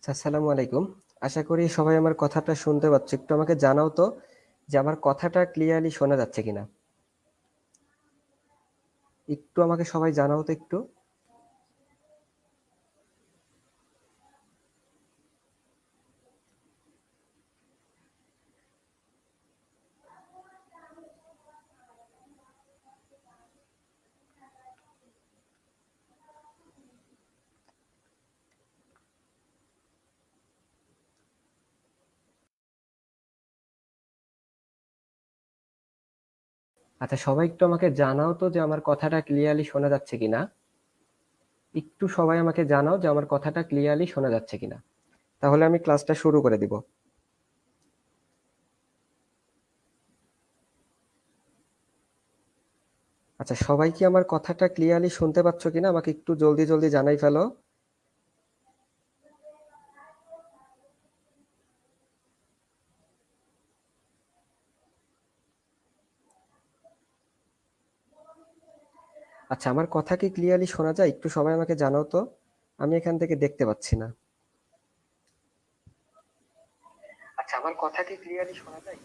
আচ্ছা, আসসালামু আলাইকুম। আশা করি সবাই আমার কথাটা শুনতে পাচ্ছ। একটু আমাকে জানাও তো যে আমার কথাটা ক্লিয়ারলি শোনা যাচ্ছে কিনা? একটু আমাকে সবাই জানাও তো একটু। আচ্ছা, সবাই একটু আমাকে জানাও তো যে আমার কথাটা ক্লিয়ারলি শোনা যাচ্ছে কিনা? একটু সবাই আমাকে জানাও যে আমার কথাটা ক্লিয়ারলি শোনা যাচ্ছে কিনা? তাহলে আমি ক্লাসটা শুরু করে দিব। আচ্ছা, সবাই কি আমার কথাটা ক্লিয়ারলি শুনতে পাচ্ছ কিনা? আমাকে একটু জলদি জলদি জানাই ফেলো। আচ্ছা, আমার কথা কি ক্লিয়ারলি শোনা যায়? একটু সবাই আমাকে জানাও তো। আমি এখান থেকে দেখতে পাচ্ছি না। আচ্ছা, আমার কথা কি ক্লিয়ারলি শোনা যায়?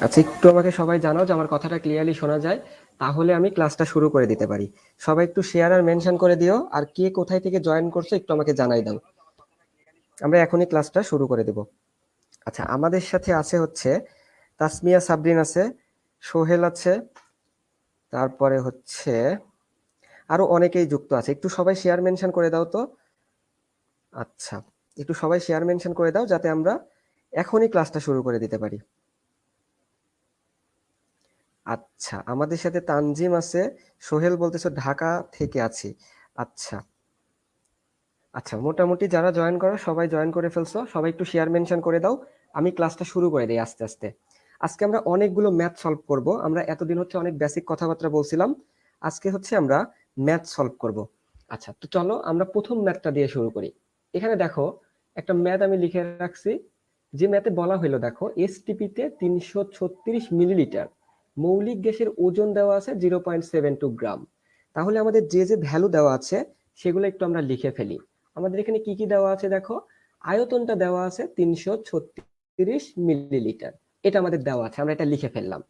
আচ্ছা, একটু আমাকে সবাই জানাও যে আমার কথাটা ক্লিয়ারলি শোনা যায়, তাহলে আমি ক্লাসটা শুরু করে দিতে পারি। সবাই একটু শেয়ার আর মেনশন করে দিও, আর কে কোথায় থেকে জয়েন করছো একটু আমাকে জানাই দাও। আমরা এখনই ক্লাসটা শুরু করে দেব। আচ্ছা, আমাদের সাথে আছে হচ্ছে তাসমিয়া সাবরিন আছে, সোহেল আছে, তারপরে হচ্ছে আরো অনেকেই যুক্ত আছে। একটু সবাই শেয়ার মেনশন করে দাও তো। আচ্ছা, একটু সবাই শেয়ার মেনশন করে দাও যাতে আমরা এখনই ক্লাসটা শুরু করে দিতে পারি। আচ্ছা, আমাদের সাথে তানজিম আছে। সোহেল বলতেছো ঢাকা থেকে আছি। আচ্ছা। আচ্ছা, মোটামুটি যারা জয়েন করো সবাই জয়েন করে ফেলছো, সবাই একটু শেয়ার মেনশন করে দাও। আমি ক্লাসটা শুরু করে দিই আস্তে আস্তে। আজকে আমরা অনেকগুলো ম্যাথ সলভ করব। আমরা এতদিন হচ্ছে অনেক বেসিক কথাবার্তা বলছিলাম, আজকে হচ্ছে আমরা ম্যাথ সলভ করব। আচ্ছা, তো চলো আমরা প্রথম ম্যাথটা দিয়ে শুরু করি। এখানে দেখো, একটা ম্যাথ আমি লিখে রাখছি। যে ম্যাথে বলা হলো, দেখো এসটিপিতে 336 মিলিলিটার মৌলিক গ্যাসের ওজন দেওয়া আছে 0.72 গ্রাম। তাহলে আমাদের যে যে ভ্যালু দেওয়া আছে সেগুলো একটু আমরা লিখে ফেলি। আমাদের এখানে কি কি দেওয়া আছে দেখো। আয়তনটা দেওয়া আছে 336 মিলিলিটার, এটা আমাদের দেওয়া আছে, আমরা এটা লিখে ফেললাম।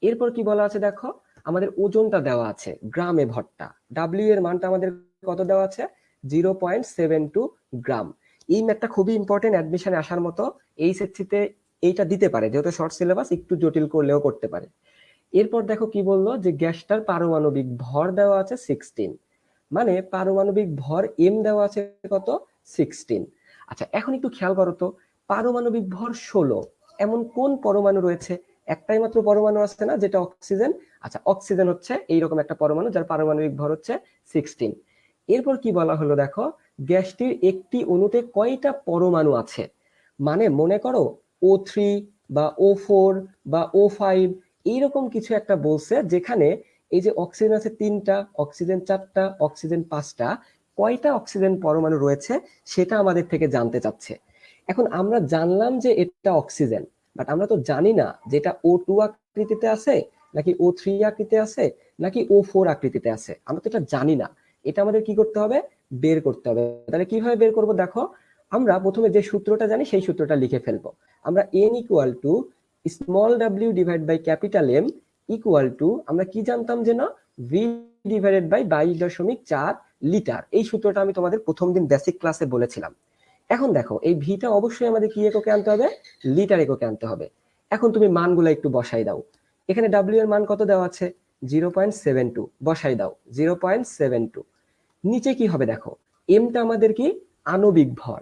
এরপর কি বলা আছে দেখো, আমাদের ওজনটা দেওয়া আছে গ্রামে ভরটা। ডাব্লিউ এর মানটা আমাদের কত দেওয়া আছে? 0.72 গ্রাম। এই ম্যাথটা খুবই ইম্পর্টেন্ট, অ্যাডমিশনে আসার মতো। এইচএসসি তে এইটা দিতে পারে, যেহেতু শর্ট সিলেবাস, একটু জটিল করলেও করতে পারে। এরপর দেখো কি বললো, যে গ্যাসটার পারমাণবিক ভর দেওয়া আছে 16, মানে পারমাণবিক ভর এম দেওয়া আছে কত? 16। আচ্ছা, এখন একটু খেয়াল করো তো, পারমাণবিক ভর 16, এমন কোন পরমাণু রয়েছে? একটাই মাত্র পরমাণু আছে না, যেটা অক্সিজেন। আচ্ছা, অক্সিজেন হচ্ছে এইরকম একটা পরমাণু যার পারমাণবিক ভর হচ্ছে 16। এরপর কি বলা হলো দেখো, গ্যাসটির একটি অণুতে কয়টা পরমাণু আছে? মানে মনে করো O3 বা O4 বা O5, এইরকম কিছু একটা বলছে, যেখানে এই যে অক্সিজেন আছে 3টা, অক্সিজেন 4টা, অক্সিজেন 5টা, কয়টা অক্সিজেন পরমাণু রয়েছে সেটা আমাদের থেকে জানতে চাচ্ছে। এখন আমরা জানলাম যে এটা অক্সিজেন, বাট আমরা তো জানি না যে এটা O2 আকৃতিতে আছে, নাকি O3 আকৃতিতে আছে, নাকি O4 আকৃতিতে আছে। আমরা তো এটা জানি না। এটা আমাদের কি করতে হবে? বের করতে হবে। তাহলে কিভাবে বের করব দেখো, আমরা প্রথমে যে সূত্রটা জানি সেই সূত্রটা লিখে ফেলবো। আমরা n equal to small w divide by capital M equal to, আমরা কি জানতাম যে না, ভি ডিভাইডেড বাই 22.4 লিটার। এই সূত্রটা আমি তোমাদের প্রথম দিন বেসিক ক্লাসে বলেছিলাম। এখন দেখো, এই ভিটা অবশ্যই আমাদের কি এককে আনতে হবে? লিটার এককে আনতে হবে। এখন তুমি মানগুলো একটু বসাই দাও। এখানে ডাব্লিউ এর মান কত দেওয়া আছে? 0.72, বসাই দাও 0.72। নিচে কি হবে দেখো, এমটা আমাদের কি? আণবিক ভর।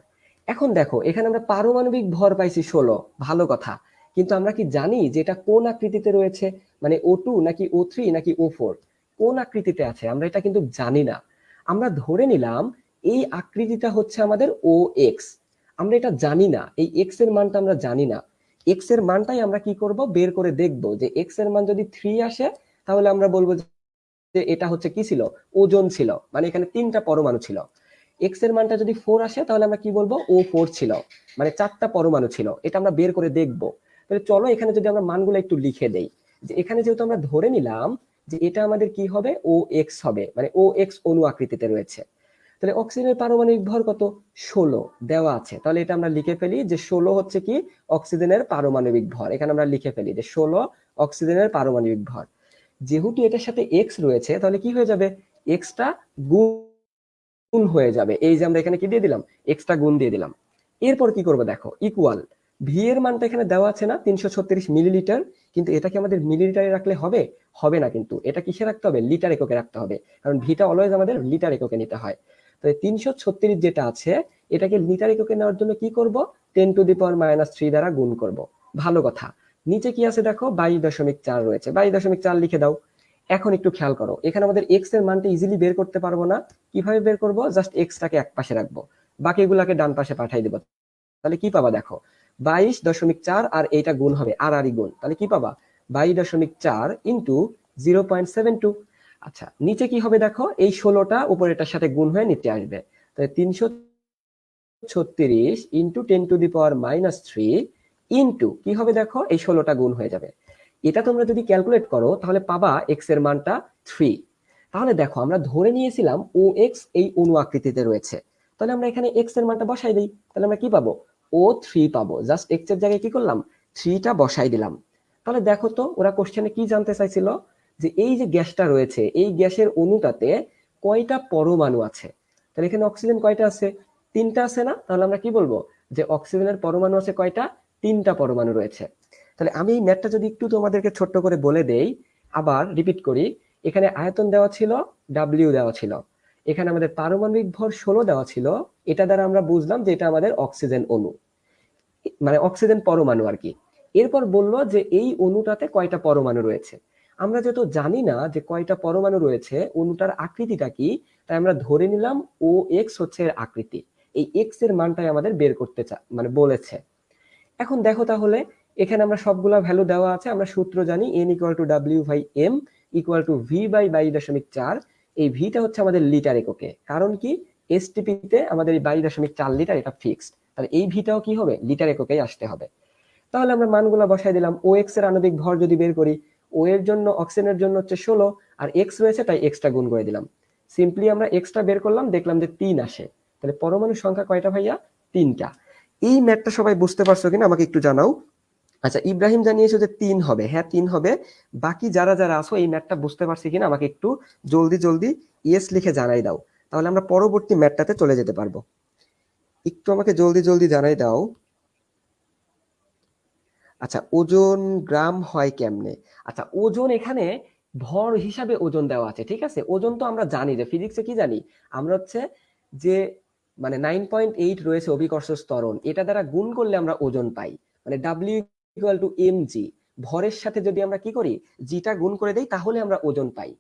এখন দেখো, এখানে আমরা পারমাণবিক ভর পাইছি 16, ভালো কথা। কিন্তু আমরা কি জানি যে এটা কোন আকৃতিতে রয়েছে? মানে O2 নাকি O3 নাকি O4, কোন আকৃতিতে আছে আমরা এটা কিন্তু জানি না। আমরা ধরে নিলাম এই আকৃতিটা হচ্ছে আমাদের OX। আমরা এটা জানি না, এই X এর মানটা আমরা জানি না। X এর মানটাই আমরা কি করব? বের করে দেখব। যে X এর মান যদি 3 আসে, তাহলে আমরা বলবো যে এটা হচ্ছে কি ছিল? ওজন ছিল, মানে এখানে 3টা পরমাণু ছিল। এক্স এর মানটা যদি 4 আসে, তাহলে আমরা কি বলবো? O4 ছিল, মানে 4টা পরমাণু ছিল। এটা আমরা বের করে দেখব। তাহলে চলো এখানে যদি আমরা মানগুলো একটু লিখে দেই, যে এখানে যেহেতু আমরা ধরে নিলাম যে এটা আমাদের কি হবে? OX হবে, মানে OX অণু আকৃতিতে রয়েছে। তাহলে অক্সিজেনের পারমাণবিক ভর কত? 16 দেওয়া আছে। তাহলে এটা আমরা লিখে ফেলি যে 16 হচ্ছে কি অক্সিজেনের পারমাণবিক ভর। এখানে আমরা লিখে ফেলি যে 16 অক্সিজেনের পারমাণবিক ভর। যেহেতু এটার সাথে এক্স রয়েছে তাহলে কি হয়ে যাবে? এক্সটা গুণ হয়ে যাবে। এই যে আমরা এখানে কি দিয়ে দিলাম? এক্সটা গুণ দিয়ে দিলাম। এরপর কি করবো দেখো, ইকুয়াল ভি এর মানটা এখানে দেওয়া আছে না 336 মিলিলিটার, কিন্তু এটা কি আমাদের মিলিলিটারে রাখলে হবে? হবে না, কিন্তু এটা কিসে রাখতে হবে? লিটার এককে রাখতে হবে, কারণ ভিটা অলওয়েজ আমাদের লিটার এককে নিতে হয়। তো 336 যেটা আছে এটাকে লিটার এককে নেওয়ার জন্য কি করব? 10⁻³ দ্বারা গুণ করব। ভালো কথা। নিচে কি আছে দেখো? 22.4 রয়েছে, 22.4 লিখে দাও। এখন একটু খেয়াল করো, এখানে আমাদের এক্স এর মানটা ইজিলি বের করতে পারবো না। কিভাবে বের করব? জাস্ট এক্সটাকে এক পাশে রাখবো, বাকিগুলাকে ডান পাশে পাঠিয়ে দিব। তাহলে কি পাবা দেখো, 22.4 আর এইটা গুণ হবে, আর গুণ, তাহলে কি পাবা? 22.4 ইন্টু 0.72। আচ্ছা, নিচে কি হবে দেখো? এই 16টা উপরেটার সাথে গুণ হয়ে নিচে আসবে। তাহলে 336 ইন্টু 10⁻³ ইন্টু কি হবে দেখো? এই 16টা গুণ হয়ে যাবে। এটা তোমরা যদি ক্যালকুলেট করো তাহলে পাবা এক্স এর মানটা 3। তাহলে দেখো আমরা ধরে নিয়েছিলাম ও এক্স এই অণু আকৃতিতে রয়েছে, তাহলে আমরা এখানে এক্স এর মানটা বসাই দিই। তাহলে আমরা কি পাবো? O3 পাবো। জাস্ট এক্স এর জায়গায় কি করলাম? 3টা বসাই দিলাম। তাহলে দেখো তো ওরা কোশ্চেনে কি জানতে চাইছিল, যে এই যে গ্যাসটা রয়েছে এই গ্যাসের অণুটাতে কয়টা পরমাণু আছে। তাহলে এখানে অক্সিজেন কয়টা আছে? 3টা আছে না? তাহলে আমরা কি বলবো? যে অক্সিজেনের পরমাণু আছে কয়টা? 3টা পরমাণু রয়েছে। তাহলে আমি এই ম্যাথটা যদি একটু তোমাদেরকে ছোট্ট করে বলে দেই, আবার রিপিট করি। এখানে আয়তন দেওয়া ছিল, ডাব্লিউ দেওয়া ছিল, এখানে আমাদের পারমাণবিক ভর 16 দেওয়া ছিল। এটা দ্বারা আমরা বুঝলাম যে এটা আমাদের অক্সিজেন অণু, মানে অক্সিজেন পরমাণু আর কি। এরপর বললো যে এই অণুটাতে কয়টা পরমাণু রয়েছে। আমরা যেহেতু জানি না যে কয়টা পরমাণু রয়েছে, অণুটার আকৃতিটা কি, তাই আমরা ধরে নিলাম ও এক্স হচ্ছে এর আকৃতি। এই এক্স এর মানটাই আমাদের বের করতে মানে বলেছে। এখন দেখো তাহলে এখানে আমরা সবগুলা ভ্যালু দেওয়া আছে, আমরা সূত্র জানি N=W/m =V/22.4। এই ভিটা হচ্ছে আমাদের লিটার এককে, কারণ কি এসটিপি তে আমাদের এই 22.4 লিটার এটা ফিক্সড, তাহলে এই ভিটাও কি হবে? লিটার এককেই আসতে হবে। তাহলে আমরা মানগুলা বসাই দিলাম। ও এক্স এর আণবিক ভর যদি বের করি, ও এর জন্য অক্সিজেনের জন্য হচ্ছে 16 আর এক্স রয়েছে তাই এক্সটা গুণ করে দিলাম। সিম্পলি আমরা এক্সটা বের করলাম, দেখলাম যে 3 আসে। তাহলে পরমাণুর সংখ্যা কয়টা ভাইয়া? 3টা। এই ম্যাথটা সবাই বুঝতে পারছো কিনা আমাকে একটু জানাও। আচ্ছা, ইব্রাহিম জানিয়েছো যে 3 হবে। হ্যাঁ 3 হবে। বাকি যারা যারা আছো এই ম্যাথটা বুঝতে পারছি কিনা আমাকে একটু জলদি জলদি ইয়েস লিখে জানাই দাও, তাহলে আমরা পরবর্তী ম্যাথটাতে চলে যেতে পারবো। একটু আমাকে জলদি জলদি জানাই দাও। আচ্ছা, ওজন গ্রাম হয় কেমনে? আচ্ছা, ওজন এখানে ভর হিসাবে ওজন দেওয়া আছে, ঠিক আছে। ওজন তো আমরা জানি যে ফিজিক্সে কি জানি আমরা, হচ্ছে যে মানে 9.8 রয়েছে অভিকর্ষ ত্বরণ, এটা দ্বারা গুণ করলে আমরা ওজন পাই, মানে W=mg। ভরের সাথে যদি আমরা কি করি, জিটা গুণ করে দেই তাহলে আমরা ওজন পাই।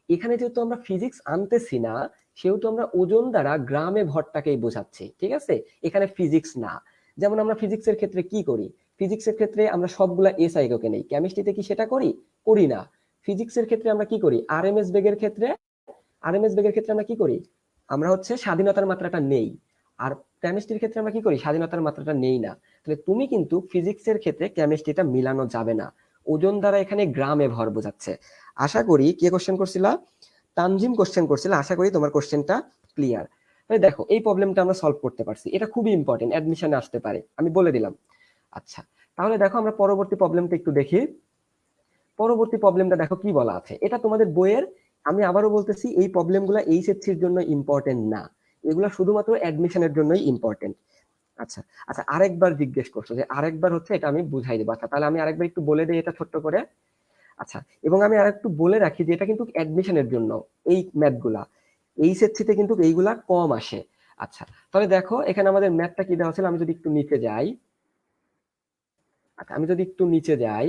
এখানে যেহেতু আমরা ফিজিক্স আনতেছি না, সেহেতু আমরা ওজন দ্বারা গ্রামে ভরটাকেই বোঝাচ্ছি, ঠিক আছে। এখানে ফিজিক্স না। যেমন আমরা ফিজিক্সের ক্ষেত্রে কি করি, ফিজিক্সের ক্ষেত্রে আমরা সবগুলা এসআই এককে নেই, কেমিস্ট্রিতে কি সেটা করি? করি না। ফিজিক্সের ক্ষেত্রে আমরা কি করি? আরএমএস বেগের ক্ষেত্রে আমরা কি করি? আমরা হচ্ছে স্বাধীনতার মাত্রাটা নেই। আর কেমিস্ট্রির ক্ষেত্রে আমরা কি করি? স্বাধীনতার মাত্রাটা নেই না। তাহলে তুমি কিন্তু ফিজিক্সের ক্ষেত্রে কেমিস্ট্রিটা মিলানো যাবে না। ওজন দ্বারা এখানে গ্রামে ভর বোঝাচ্ছে। আশা করি কে কোশ্চেন করছিলা? তানজিম কোশ্চেন করছিল। আশা করি তোমার কোশ্চেনটা ক্লিয়ার। দেখো এই প্রবলেমটা আমরা সলভ করতে পারছি, এটা খুবই ইম্পর্টেন্ট, অ্যাডমিশনে আসতে পারে, আমি বলে দিলাম। আচ্ছা, তাহলে দেখো আমরা পরবর্তী প্রবলেমটা একটু দেখি। পরবর্তী প্রবলেমটা দেখো কি বলা আছে, এটা তোমাদের বইয়ের, আমি আবারও বলতেছি এই প্রবলেমগুলো এইচএসসির জন্য ইম্পর্টেন্ট না, এগুলা শুধুমাত্র অ্যাডমিশনের জন্যই ইম্পর্টেন্ট। আচ্ছা আচ্ছা, আরেকবার জিজ্ঞেস করছো যে আরেকবার, হচ্ছে এটা আমি বুঝাই দেবো। আচ্ছা তাহলে আমি আরেকবার একটু বলে দিই এটা ছোট্ট করে। আচ্ছা, এবং আমি আরেকটু বলে রাখি যে এটা কিন্তু অ্যাডমিশনের জন্য, এই ম্যাথগুলা এইচএসসি তে কিন্তু এইগুলা কম আসে। আচ্ছা, তাহলে দেখো এখানে আমাদের ম্যাথটা কি দেওয়া ছিল, আমি যদি একটু নিচে যাই। আচ্ছা, আমি যদি একটু নিচে যাই।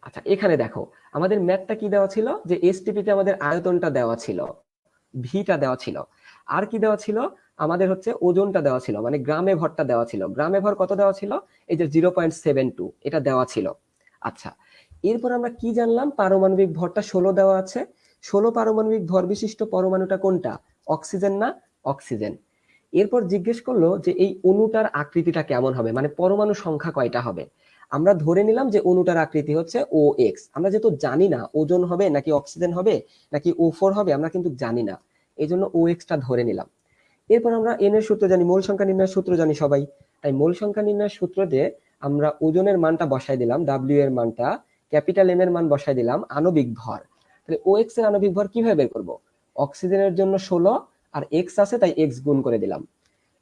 আচ্ছা, এখানে দেখো আমাদের ম্যাথটা কি দেওয়া ছিল, যে এসটিপি তে আমাদের আয়তনটা দেওয়া ছিল, ভিটা দেওয়া ছিল, আর কি দেওয়া ছিল, আমাদের হচ্ছে ওজনটা দেওয়া ছিল, মানে গ্রামে ভরটা দেওয়া ছিল। গ্রামে ভর কত দেওয়া ছিল? এই যে 0.72 এটা দেওয়া ছিল। আচ্ছা, এরপর আমরা কি জানলাম? পারমাণবিক ভরটা 16 দেওয়া আছে। 16 পারমাণবিক ভর বিশিষ্ট পরমাণুটা কোনটা? অক্সিজেন না? অক্সিজেন। এরপর জিজ্ঞেস করলো যে এই অণুটার আকৃতিটা কেমন হবে, মানে পরমাণু সংখ্যা কয়টা হবে। আমরা ধরে নিলাম যে অণুটার আকৃতি হচ্ছে ও এক্স। আমরা যেহেতু জানি না ওজন হবে নাকি অক্সিজেন হবে নাকি O4 হবে, আমরা কিন্তু জানি না, এই জন্য OX টা ধরে নিলাম। এরপর আমরা n এর সূত্র জানি, মোল সংখ্যা নির্ণয়ের সূত্র জানি সবাই, তাই মোল সংখ্যা নির্ণয়ের সূত্র দিয়ে আমরা ওজনের মানটা বসাই দিলাম, W এর মানটা, ক্যাপিটাল M এর মান বসাই দিলাম, আণবিক ভর। তাহলে OX এর আণবিক ভর কিভাবে বের করব? অক্সিজেনের জন্য 16 আর X আছে তাই X গুণ করে দিলাম।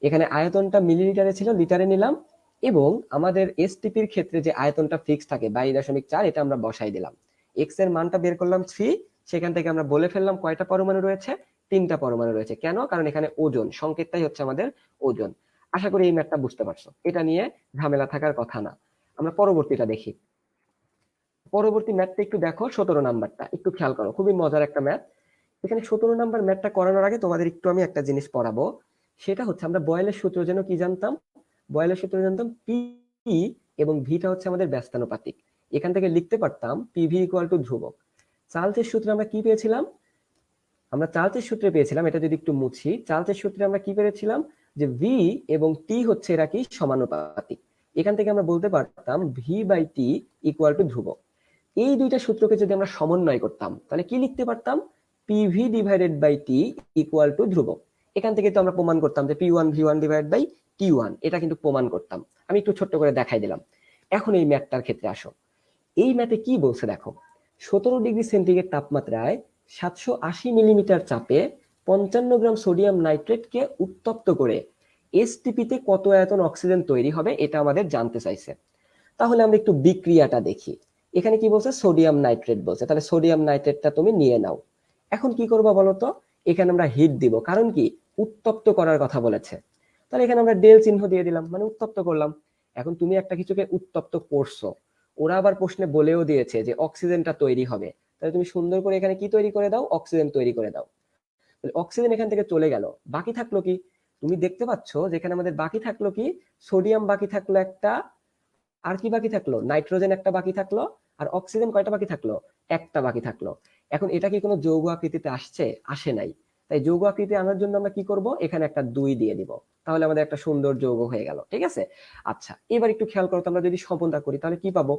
এখানে আয়তনটা মিলিলিটারে ছিল, লিটারে নিলাম, এবং আমাদের এসটিপির ক্ষেত্রে যে আয়তনটা ফিক্স থাকে 22.4, এটা আমরা বসাই দিলাম। X এর মানটা বের করলাম 3, সেখান থেকে আমরা বলে ফেললাম কয়টা পরমাণু রয়েছে, 3টা পরমাণু রয়েছে। কেন? কারণ এখানে ওজন, সংকেতটাই হচ্ছে আমাদের ওজন। আশা করি এই ম্যাথটা বুঝতে পারছো, এটা নিয়ে ঝামেলা থাকার কথা না। আমরা পরবর্তীটা দেখি। পরবর্তী ম্যাথটা একটু দেখো, 17 নাম্বারটা একটু খেয়াল করো, খুবই মজার একটা ম্যাথ। এখানে 17 নাম্বার ম্যাথটা করানোর আগে তোমাদের একটু আমি একটা জিনিস পড়াবো, সেটা হচ্ছে আমরা বয়েলের সূত্র যেন কি জানতাম, বয়েলের সূত্র জানতাম পি এবং ভিটা হচ্ছে আমাদের ব্যস্তানুপাতিক। এখান থেকে লিখতে পারতাম পিভি ইকুয়াল টু ধ্রুবক। চার্লসের সূত্রে আমরা কি পেয়েছিলাম? আমরা চার্লসের সূত্রে পেয়েছিলাম, এটা যদি একটু মুছি, চার্লসের সূত্রে আমরা কি পেয়েছিলাম যে ভি এবং টি হচ্ছে এরা কি সমানুপাতিক। এখান থেকে আমরা বলতে পারতাম V by T equal to ধ্রুবক। এই দুইটা সূত্রকে যদি আমরা সমন্বয় করতাম তাহলে কি লিখতে পারতাম? PV divided by T equal to ধ্রুবক। এখান থেকে তো আমরা প্রমাণ করতাম যে P one V one divide by T one, এটা কিন্তু প্রমাণ করতাম। আমি একটু ছোট্ট করে দেখাই দিলাম। এখন এই ম্যাথটার ক্ষেত্রে আসো। এই ম্যাথে কি বলছে দেখো, 17 ডিগ্রি সেন্টিগ্রেড তাপমাত্রায় 780 মিলিমিটার চাপে 55 গ্রাম সোডিয়াম নাইট্রেটকে উত্তপ্ত করে এসটিপিতে কত আয়তন অক্সিজেন তৈরি হবে, এটা আমাদের জানতে চাইছে। তাহলে আমরা একটু বিক্রিয়াটা দেখি। এখানে কি বলছে? সোডিয়াম নাইট্রেট বলছে, তাহলে সোডিয়াম নাইট্রেটটা তুমি নিয়ে নাও। এখন কি করবো বলতো? এখানে আমরা হিট দিব, কারণ কি উত্তপ্ত করার কথা বলেছে। তাহলে এখানে আমরা ডেল চিহ্ন দিয়ে দিলাম, মানে উত্তপ্ত করলাম। এখন তুমি একটা কিছুকে উত্তপ্ত করছো, ওরা আবার প্রশ্নে বলেও দিয়েছে যে অক্সিজেনটা তৈরি হবে, তাহলে তুমি সুন্দর করে এখানে কি তৈরি করে দাও? অক্সিজেন তৈরি করে দাও। তাহলে অক্সিজেন এখান থেকে চলে গেল, বাকি থাকলো কি? তুমি দেখতে পাচ্ছ যেখানে আমাদের বাকি থাকলো কি, সোডিয়াম বাকি থাকলো একটা, আর কি বাকি থাকলো? নাইট্রোজেন একটা বাকি থাকলো, আর অক্সিজেন কয়টা বাকি থাকলো? একটা বাকি থাকলো। এখন এটা কি কোনো যৌগ আকৃতিতে আসছে? আসে নাই। তাই যৌগ আকৃতি আনার জন্য আমরা কি করব? এখানে একটা 2 দিয়ে দিব, তাহলে আমাদের একটা সুন্দর যৌগ হয়ে গেল। ঠিক আছে? আচ্ছা, এবার একটু খেয়াল করো তো, আমরা যদি সমতা করি তাহলে কি পাবো?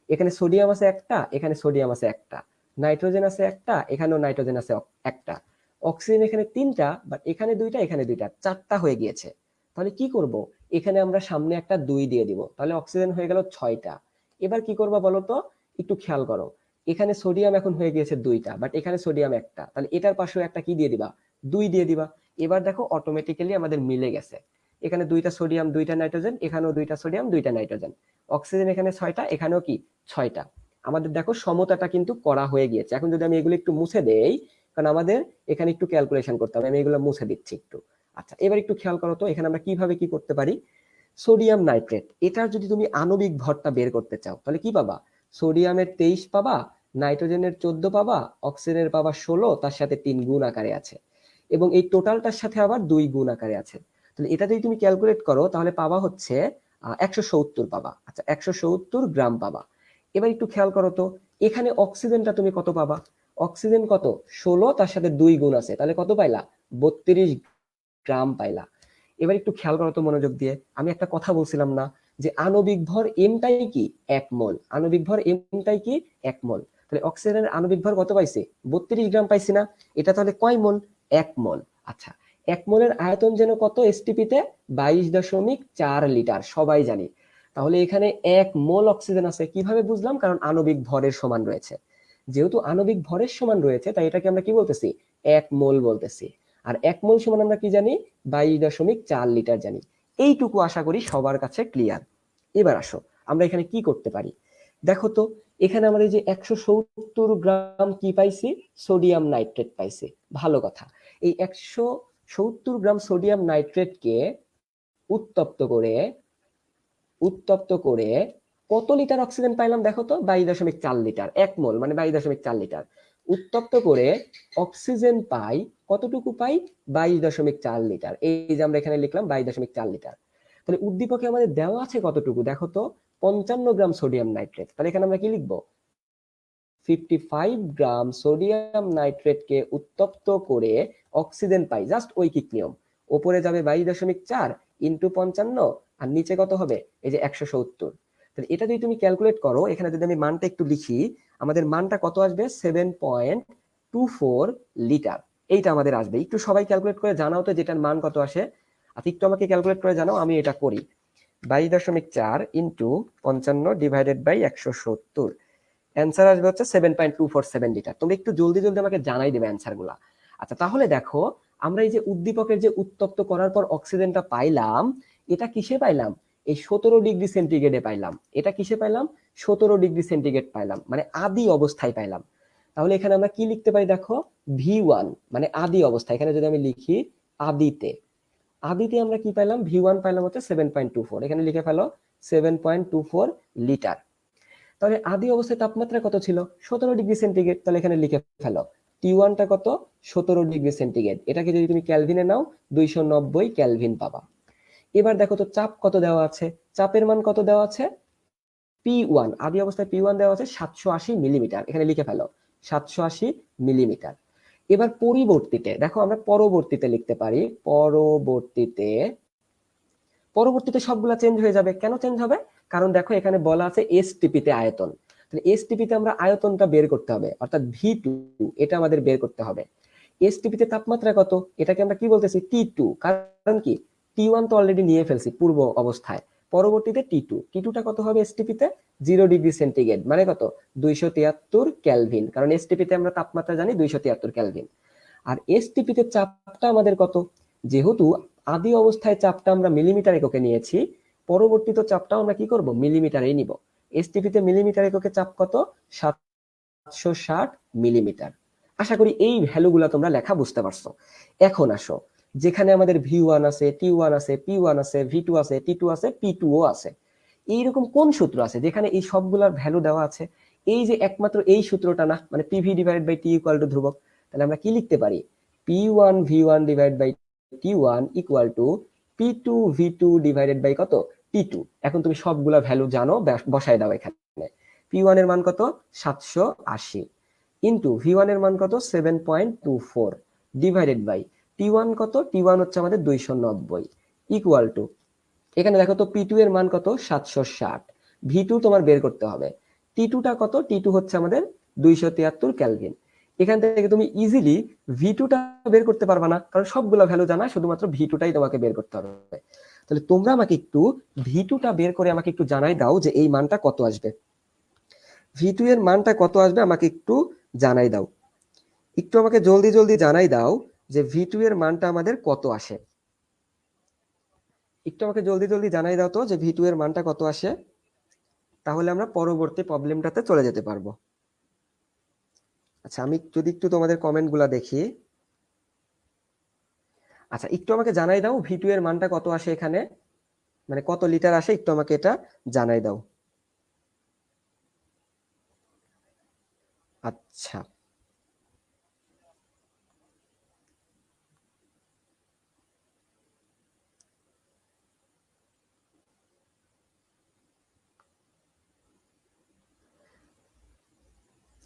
এখানে সোডিয়াম আছে একটা, এখানে সোডিয়াম আছে একটা, নাইট্রোজেন আছে একটা, এখানেও নাইট্রোজেন আছে একটা, অক্সিজেন এখানে 3টা, বাট এখানে 2টা, এখানে 2টা, 4টা হয়ে গিয়েছে। তাহলে কি করব? এখানে আমরা সামনে একটা 2 দিয়ে দিব, তাহলে অক্সিজেন হয়ে গেল 6টা। এবার কি করবো বলো তো? একটু খেয়াল করো, এখানে সোডিয়াম এখন হয়ে গিয়েছে 2টা, বাট এখানে সোডিয়াম একটা, তাহলে এটার পাশেও একটা কি দিয়ে দিবা? 2 দিয়ে দিবা। এবার দেখো অটোমেটিক্যালি আমাদের মিলে গেছে, এখানে 2টা সোডিয়াম 2টা নাইট্রোজেন, এখানেও 2টা সোডিয়াম 2টা নাইট্রোজেন, অক্সিজেন এখানে 6টা, এখানেও কি 6টা। আমাদের দেখো সমতাটা কিন্তু করা হয়ে গিয়েছে। এখন যদি আমি এগুলো একটু মুছে দেই, কারণ আমাদের এখানে একটু ক্যালকুলেশন করতে হবে, আমি এগুলো মুছে দিচ্ছি একটু। আচ্ছা, এবার একটু খেয়াল করো তো, এখানে আমরা কিভাবে কি করতে পারি। সোডিয়াম নাইট্রেট, এটার যদি তুমি আণবিক ভরটা বের করতে চাও তাহলে কি পাবা? সোডিয়ামের 23 পাবা, নাইট্রোজেনের 14 পাবা, অক্সিজেনের পাবা 16, তার সাথে 3 গুণ আকারে আছে, এবং এই টোটালটার সাথে আবার 2 গুণ আকারে আছে। তাহলে এটা যদি তুমি ক্যালকুলেট করো তাহলে পাবা হচ্ছে 170 পাবা। আচ্ছা, 170 গ্রাম পাবা। এবার একটু খেয়াল করো তো, এখানে অক্সিজেনটা তুমি কত পাবা? অক্সিজেন কত? 16, তার সাথে 2 গুণ আছে, তাহলে কত পাইলা? 32 গ্রাম পাইলা। এবার একটু খেয়াল করো তো মনোযোগ দিয়ে, আমি একটা কথা বলছিলাম না যে আণবিক ভর এমটাই কি 1 মোল, আণবিক ভর এমটাই কি 1 মোল। তাহলে অক্সিজেনের আণবিক ভর কত পাইছি? 32 গ্রাম পাইছি না? এটা তাহলে কয় মোল? 1 মোল। আচ্ছা, 1 মোলের আয়তন যেন কত এসটিপিতে? 22.4 লিটার, সবাই জানি। তাহলে এখানে 1 মোল অক্সিজেন আছে, কিভাবে বুঝলাম? কারণ আণবিক ভরের সমান রয়েছে। যেহেতু আণবিক ভরের সমান রয়েছে তাই এটাকে আমরা কি বলতেছি? 1 মোল বলতেছি। আর 1 মোল সমান আমরা কি জানি? 22.4 লিটার জানি। এইটুকু আশা করি সবার কাছে ক্লিয়ার। এবার আসো আমরা এখানে কি করতে পারি। দেখো তো, এখানে আমরা এই যে 170 গ্রাম কি পাইছি? সোডিয়াম নাইট্রেট পাইছি। ভালো কথা। এই 170 গ্রাম সোডিয়াম নাইট্রেটকে উত্তপ্ত করে কত লিটার অক্সিজেন পাইলাম দেখো তো? 22.4 লিটার। 1 মোল মানে 22.4 লিটার। উত্তপ্ত করে অক্সিজেন পাই কতটুকু? পাই 22.4 লিটার। এই যে আমরা এখানে লিখলাম 22.4 লিটার। তাহলে উদ্দীপকে আমাদের দেওয়া আছে কতটুকু দেখো তো? 55 গ্রাম সোডিয়াম নাইট্রেট। তাহলে এখানে আমরা কি লিখবো? 55 গ্রাম সোডিয়াম নাইট্রেটকে উত্তপ্ত করে অক্সিজেন পাই। জাস্ট ঐকিক নিয়ম, উপরে যাবে 22.4 ইন্টু 55, আর নিচে কত হবে? এই যে 170। তাহলে এটা যদি তুমি ক্যালকুলেট করো, এখানে যদি আমি মানটা একটু লিখি, আমাদের মানটা কত আসবে? 7.24 লিটার। এইটা আমাদের আসবে। একটু সবাই ক্যালকুলেট করে জানাও তো যেটার মান কত আসে। আচ্ছা একটু আমাকে ক্যালকুলেট করে জানাও, আমি এটা করি। 22.4 ইন্টু 55 ডিভাইডেড বাই 170, অ্যান্সার আসবে হচ্ছে 7.247 লিটার। তোমরা একটু জলদি জলদি আমাকে জানাই দেবে অ্যান্সার গুলা। আচ্ছা তাহলে দেখো আমরা এই যে উদ্দীপকের যে উত্তপ্ত করার পর অক্সিজেনটা পাইলাম, এটা কিসে পাইলাম? এই 17 ডিগ্রি সেন্টিগ্রেডে পাইলাম। এটা কিসে পাইলাম? 17 ডিগ্রি সেন্টিগ্রেড পাইলাম, মানে আদি অবস্থায় পাইলাম। তাহলে এখানে আমরা কি লিখতে পারি দেখো, V1 মানে আদি অবস্থা। এখানে যদি আমি লিখি আদিতে, আদিতে আমরা কি পাইলাম? V1 পাইলাম হচ্ছে 7.24, এখানে লিখে ফেলো 7.24 লিটার। তাহলে আদি অবস্থায় তাপমাত্রা কত ছিল? 17 ডিগ্রি সেন্টিগ্রেড। তাহলে এখানে লিখে ফেলো T1 টা কত? 17 ডিগ্রি সেন্টিগ্রেড। এটাকে যদি তুমি ক্যালভিনে নাও 290 ক্যালভিন পাবা। এবার দেখো তো চাপ কত দেওয়া আছে, চাপের মান কত দেওয়া আছে? P1, আদি অবস্থায় P1 দেওয়া আছে 780 মিলিমিটার। এখানে লিখে ফেলো 780 মিলিমিটার। এবার পরিবর্তিতে দেখো, আমরা পরবর্তীতে লিখতে পারি, পরবর্তীতে। পরবর্তীতে সবগুলা চেঞ্জ হয়ে যাবে। কেন চেঞ্জ হবে? কারণ দেখো এখানে বলা আছে এসটিপিতে আয়তন। তাহলে এসটিপিতে আমরা আয়তনটা বের করতে হবে, অর্থাৎ V2 এটা আমাদের বের করতে হবে। এসটিপিতে তাপমাত্রা কত? এটাকে আমরা কি বলতেছি? T2। কারণ কি, T1 তো অলরেডি নিয়ে ফেলছি পূর্ব অবস্থায়। পরবর্তীতে T2 টা কত হবে এসটিপিতে? 0 ডিগ্রি সেন্টিগ্রেড, মানে কত? 273 ক্যালভিন। কারণ এসটিপিতে আমরা তাপমাত্রা জানি 273 ক্যালভিন। আর এসটিপিতে চাপটা আমাদের কত? যেহেতু আদি অবস্থায় চাপটা আমরা মিলিমিটার এককে নিয়েছি, পরবর্তীতে চাপটাও আমরা কি করব? মিলিমিটারেই নিব। এসটিপিতে মিলিমিটার এককে চাপ কত? 760 মিলিমিটার। আশা করি এই ভ্যালুগুলো তোমরা লেখা বুঝতে পারছো। এখন আসো, যেখানে আমাদের V1 আছে, T1 আছে, P1 আছে, V2 আছে, T2 আছে, P2ও আছে, এইরকম কোন সূত্র আছে যেখানে এই সবগুলোর ভ্যালু দেওয়া আছে? এই যে একমাত্র এই সূত্রটা না, মানে PV divided by T equal to ধ্রুবক। তাহলে আমরা কি লিখতে পারি? P1 V1 divide by T1 equal to P2 V2 divided by কত? T2। এখন তুমি সবগুলা ভ্যালু জানো, বসায় দাও এখানে। P1 এর মান কত? 780 ইন্টু V1 এর মান কত? 7.24 ডিভাইডেড বাই T1 কত? T1 হচ্ছে আমাদের 290 ইকুয়াল টু, এখানে দেখো তো P2 এর মান কত? 760। V2 তোমার বের করতে হবে। T2 টা কত? T2 হচ্ছে আমাদের 273 ক্যালভিন। এখান থেকে তুমি ইজিলি V2 টা বের করতে পারবা না, কারণ সবগুলো ভ্যালু জানা, শুধুমাত্র V2 টাই তোমাকে বের করতে হবে। তাহলে তোমরা আমাকে একটু V2 টা বের করে আমাকে একটু জানাই দাও যে এই মানটা কত আসবে। V2 এর মানটা কত আসবে আমাকে একটু জানাই দাও। একটু আমাকে জলদি জলদি জানাই দাও যে V2 এর মানটা আমাদের কত আসে। একটু আমাকে জলদি জলদি জানাই দাও তো যে V2 এর মানটা কত আসে, তাহলে আমরা পরবর্তী প্রবলেমটাতে চলে যেতে পারবো। আচ্ছা আমি যদি একটু তোমাদের কমেন্ট গুলা দেখি। আচ্ছা একটু আমাকে জানাই দাও V2 এর মানটা কত আসে এখানে, মানে কত লিটার আসে, একটু আমাকে এটা জানাই দাও। আচ্ছা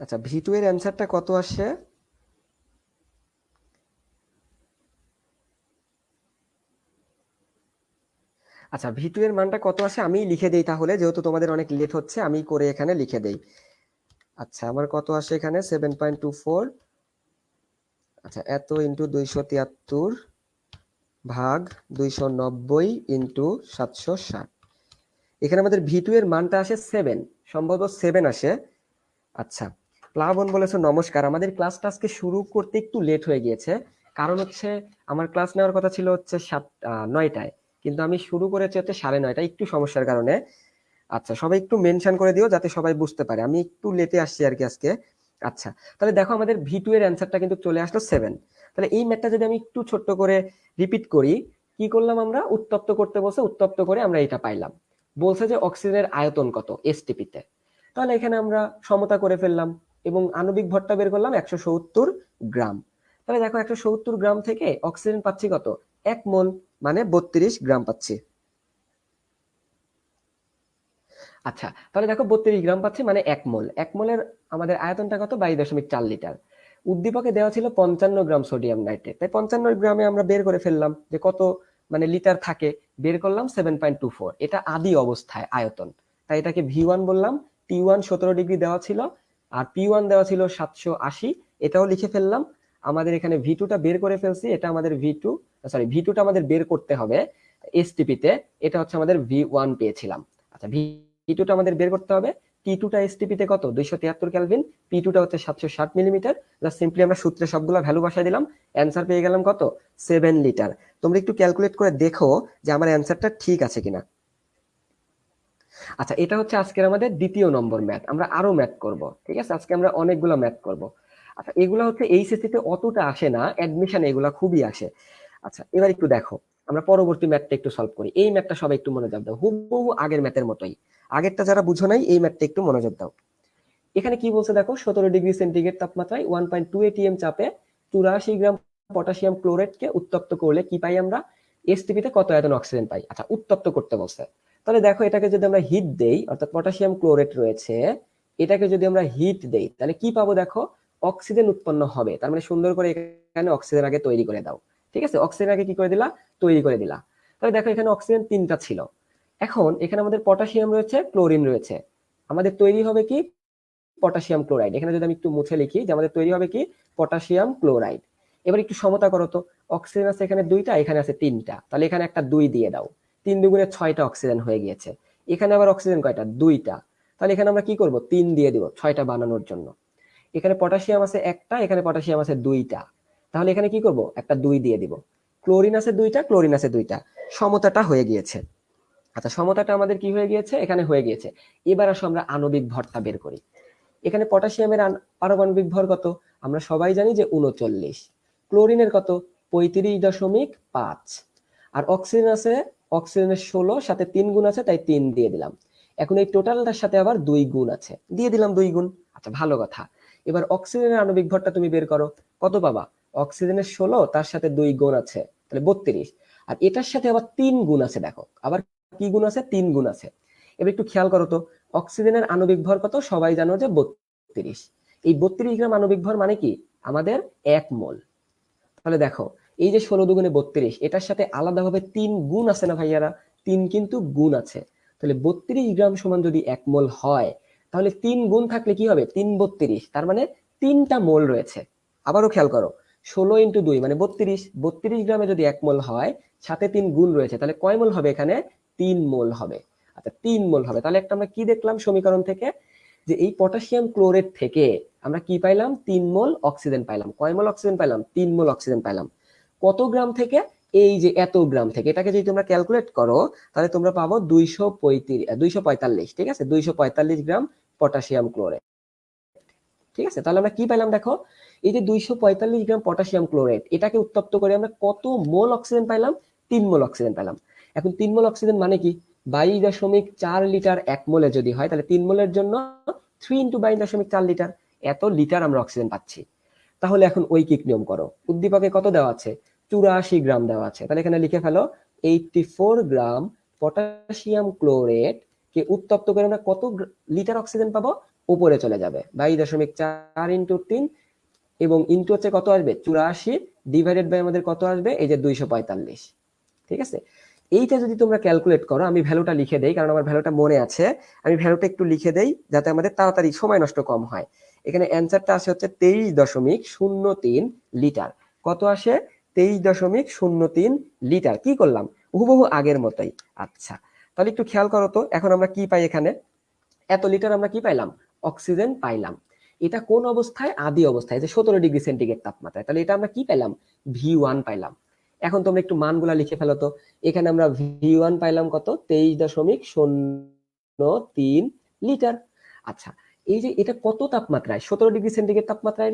আচ্ছা V2 এর অ্যান্সারটা কত আসে? আচ্ছা V2 এর মানটা কত আসে আমি লিখে দেই তাহলে, যেহেতু তোমাদের অনেক লেট হচ্ছে আমি করে এখানে লিখে দেই। আচ্ছা আমার কত আসে এখানে? 7.24, আচ্ছা এত ইন্টু 273 ভাগ 290 ইন্টু 760। এখানে আমাদের V2 এর মানটা আসে 7, সম্ভবত 7 আসে। আচ্ছা প্লাবন বলেছো নমস্কার। আমাদের ক্লাসটা আজকে শুরু করতে একটু লেট হয়ে গিয়েছে, কারণ হচ্ছে আমার ক্লাস নেওয়ার কথা ছিল হচ্ছে 9টায়, কিন্তু আমি শুরু করেছি হচ্ছে 9:30, একটু সমস্যার কারণে। আচ্ছা সবাই একটু মেনশন করে দিও যাতে সবাই বুঝতে পারে, আমি একটু লেটে আসছি আর কি আজকে। আচ্ছা তাহলে দেখো আমাদের V2 এর অ্যান্সারটা কিন্তু চলে আসলো 7। তাহলে এই ম্যাথটা যদি আমি একটু ছোট্ট করে রিপিট করি, কি করলাম আমরা? উত্তপ্ত করতে বলছে, উত্তপ্ত করে আমরা এটা পাইলাম। বলছে যে অক্সিজেনের আয়তন কত এসটিপি তে। তাহলে এখানে আমরা সমতা করে ফেললাম এবং আণবিক ভরটা বের করলাম 170 গ্রাম। তাহলে দেখো 170 গ্রাম থেকে অক্সিজেন পাচ্ছি কত? 1 মোল, মানে 32 গ্রাম পাচ্ছি। আচ্ছা তাহলে দেখো 32 গ্রাম পাচ্ছি, মানে 1 মোল। 1 মোলের আমাদের আয়তনটা কত? 22.4 লিটার। উদ্দীপকে দেওয়া ছিল 55 গ্রাম সোডিয়াম নাইট্রেট, তাই 55 গ্রামে আমরা বের করে ফেললাম যে কত মানে লিটার থাকে, বের করলাম 7.24। এটা আদি অবস্থায় আয়তন, তাই এটাকে V1 বললাম। T1 17 ডিগ্রি দেওয়া ছিল, আর P1 দেওয়া ছিল 780, এটাও লিখে ফেললাম। আমাদের এখানে ভি2 টা বের করে ফেলছি, এটা আমাদের ভি2 টা আমাদের বের করতে হবে এসটিপি তে, এটা হচ্ছে আমাদের ভি1 পেয়েছিলাম। আচ্ছা, ভি2 টা আমাদের বের করতে হবে। টি2 টা এসটিপি তে কত, 273 কেলভিন, পি2 টা হচ্ছে 760 মিলিমিটার। জাস্ট সিম্পলি আমরা সূত্রে সবগুলো ভ্যালু বসাই দিলাম, অ্যান্সার পেয়ে গেলাম কত, 7 লিটার। তোমরা একটু ক্যালকুলেট করে দেখো যে আমার অ্যান্সারটা ঠিক আছে কিনা। আচ্ছা, এটা হচ্ছে আজকের আমাদের দ্বিতীয় নম্বর ম্যাথ। আমরা আরো ম্যাথ করব, ঠিক আছে? আজকে আমরা অনেকগুলো ম্যাথ করব। আচ্ছা, এগুলা হচ্ছে এইচএসসি তে অতটা আসে না, অ্যাডমিশনে এগুলা খুবই আসে। আচ্ছা, এবার একটু দেখো, আমরা পরবর্তী ম্যাথটা একটু সলভ করি। এই ম্যাথটা সবাই একটু মনোযোগ দাও, হুবহু আগের ম্যাথের মতোই। আগেরটা যারা বুঝো নাই, এই ম্যাথটা একটু মনোযোগ দাও। এখানে কি বলছে দেখো, 17 ডিগ্রি সেন্টিগ্রেড তাপমাত্রায় 1.2 এটিএম চাপে 84 গ্রাম পটাশিয়াম ক্লোরাইডকে উত্তপ্ত করলে কি পাই আমরা, এসটিপি তে কত আয়তন অক্সিজেন পাই। আচ্ছা, উত্তপ্ত করতে বলছে, তাহলে দেখো এটাকে যদি আমরা হিট দেই, অর্থাৎ পটাশিয়াম ক্লোরাইড রয়েছে, এটাকে যদি আমরা হিট দেই তাহলে কি পাবো দেখো, অক্সিজেন উৎপন্ন হবে। তার মানে সুন্দর করে এখানে অক্সিজেন আগে তৈরি করে দাও, ঠিক আছে? অক্সিজেন আগে কি করে দিলা, তৈরি করে দিলা। তাহলে দেখো এখানে অক্সিজেন 3টা ছিল, এখন এখানে আমাদের পটাশিয়াম রয়েছে, ক্লোরিন রয়েছে, আমাদের তৈরি হবে কি, পটাশিয়াম ক্লোরাইড। এখানে যদি আমি একটু মুছে লিখি যে আমাদের তৈরি হবে কি, পটাশিয়াম ক্লোরাইড। এবার একটু সমতা করো তো, অক্সিজেন আছে এখানে 2টা, এখানে আছে 3টা, তাহলে এখানে একটা 2 দিয়ে দাও, 3 দুগুণে 6টা অক্সিজেন হয়ে গিয়েছে। এখানে আবার অক্সিজেন কয়টা, 2টা, তাহলে এখানে আমরা কি করব, 3 দিয়ে দিব 6টা বানানোর জন্য। এখানে পটাশিয়াম আছে একটা, এখানে পটাশিয়াম আছে 2টা, তাহলে এখানে কি করব, একটা 2 দিয়ে দিব। ক্লোরিন আছে 2টা, ক্লোরিন আছে 2টা, সমতাটা হয়ে গিয়েছে। আচ্ছা, সমতাটা আমাদের কি হয়ে গিয়েছে, এখানে হয়ে গিয়েছে। এবার আসো আমরা আণবিক ভরটা বের করি। এখানে পটাশিয়ামের পারমাণবিক ভর কত, আমরা সবাই জানি যে 39, ক্লোরিনের কত, 35.5, আর অক্সিজেন আছে, অক্সিজেনের 16, সাথে 3 গুণ আছে, তাই 3 দিয়ে দিলাম। এখন এই টোটালটার সাথে আবার 2 গুণ আছে, দিয়ে দিলাম 2 গুণ। আচ্ছা, ভালো কথা। এবার অক্সিজেনের আণবিক ভরটা তুমি বের করো, কত পাবা, অক্সিজেনের 16, তার সাথে 2 গুণ আছে, তাহলে 32, আর এটার সাথে আবার 3 গুণ আছে, দেখো আবার কি গুণ আছে, 3 গুণ আছে। এবার একটু খেয়াল করো তো, অক্সিজেনের আণবিক ভর কত, সবাই জানো যে 32। এই 32 গ্রাম আণবিক ভর মানে কি, আমাদের 1 মোল। তাহলে দেখো, এই যে 16 দুগুণে 32, এটার সাথে আলাদাভাবে 3 গুণ আছে না ভাইয়ারা, 3 কিন্তু গুণ আছে। তাহলে 32 গ্রাম সমান যদি 1 মোল হয়, তাহলে 3 গুণ থাকলে কি হবে, 3 32, তার মানে 3টা মোল রয়েছে। আবারও খেয়াল করো, 16 ইন্টু 2 মানে 32, 32 গ্রামে যদি 1 মোল হয়, সাথে 3 গুণ রয়েছে, তাহলে কয় মোল হবে এখানে, 3 মোল হবে। আচ্ছা, 3 মোল হবে। তাহলে একটা আমরা কি দেখলাম সমীকরণ থেকে, যে এই পটাশিয়াম ক্লোরেট থেকে আমরা কি পাইলাম, 3 মোল অক্সিজেন পাইলাম। কয় মোল অক্সিজেন পাইলাম, 3 মোল অক্সিজেন পাইলাম। কত গ্রাম থেকে, এই যে এত গ্রাম থেকে। এটাকে যদি তোমরা ক্যালকুলেট করো তাহলে তোমরা পাবো 245, ঠিক আছে, 245 গ্রাম পটাশিয়াম ক্লোরাইড। ঠিক আছে, তাহলে আমরা কি পাইলাম দেখো, এই যে 245 গ্রাম পটাশিয়াম ক্লোরাইড, এটাকে উত্তপ্ত করে আমরা কত মোল অক্সিজেন পাইলাম, 3 মোল অক্সিজেন পাইলাম। এখন 3 মোল অক্সিজেন মানে কি, 22.4 লিটার 1 মোলে যদি হয়, তাহলে 3 মোলের জন্য 3 ইন্টু 22.4 লিটার, এত লিটার আমরা অক্সিজেন পাচ্ছি। তাহলে এখন ঐকিক নিয়ম করো, উদ্দীপকে কত দেওয়া আছে, 84 গ্রাম দেওয়া আছে, তাহলে এখানে লিখে ফেলো 84 গ্রাম পটাশিয়াম ক্লোরেট কে উত্তপ্ত করে আমরা কত লিটার অক্সিজেন পাবো, উপরে চলে যাবে 22.4 ইন্টু 3, এবং ইন্টু হচ্ছে কত আসবে, 84, ডিভাইডেড বাই আমাদের কত আসবে, এই যে 245। ঠিক আছে, এইটা যদি তোমরা ক্যালকুলেট করো, আমি ভ্যালুটা লিখে দেই কারণ আমার ভ্যালুটা মনে আছে, আমি ভ্যালুটা একটু লিখে দেই যাতে আমাদের তাড়াতাড়ি সময় নষ্ট কম হয়। এখানে অ্যান্সারটা আসে হচ্ছে 23.03 লিটার। কত আসে, 23.03 লিটার। কি করলাম, হুবহু আগের মতোই। আচ্ছা, তাহলে একটু খেয়াল করো তো, এখন আমরা কি পাই এখানে, এত লিটার আমরা কি পাইলাম, অক্সিজেন পাইলাম। এটা কোন অবস্থায়, আদি অবস্থায়, যে 17 ডিগ্রি সেন্টিগ্রেড তাপমাত্রায়, তাহলে এটা আমরা কি পাইলাম, ভি1 পাইলাম। এখন তোমরা একটু মানগুলা লিখে ফেলো তো, এখানে আমরা ভি1 পাইলাম কত, 23.03 লিটার। আচ্ছা, এই যে এটা কত তাপমাত্রায়, 17 ডিগ্রি সেন্টিগ্রেড তাপমাত্রায়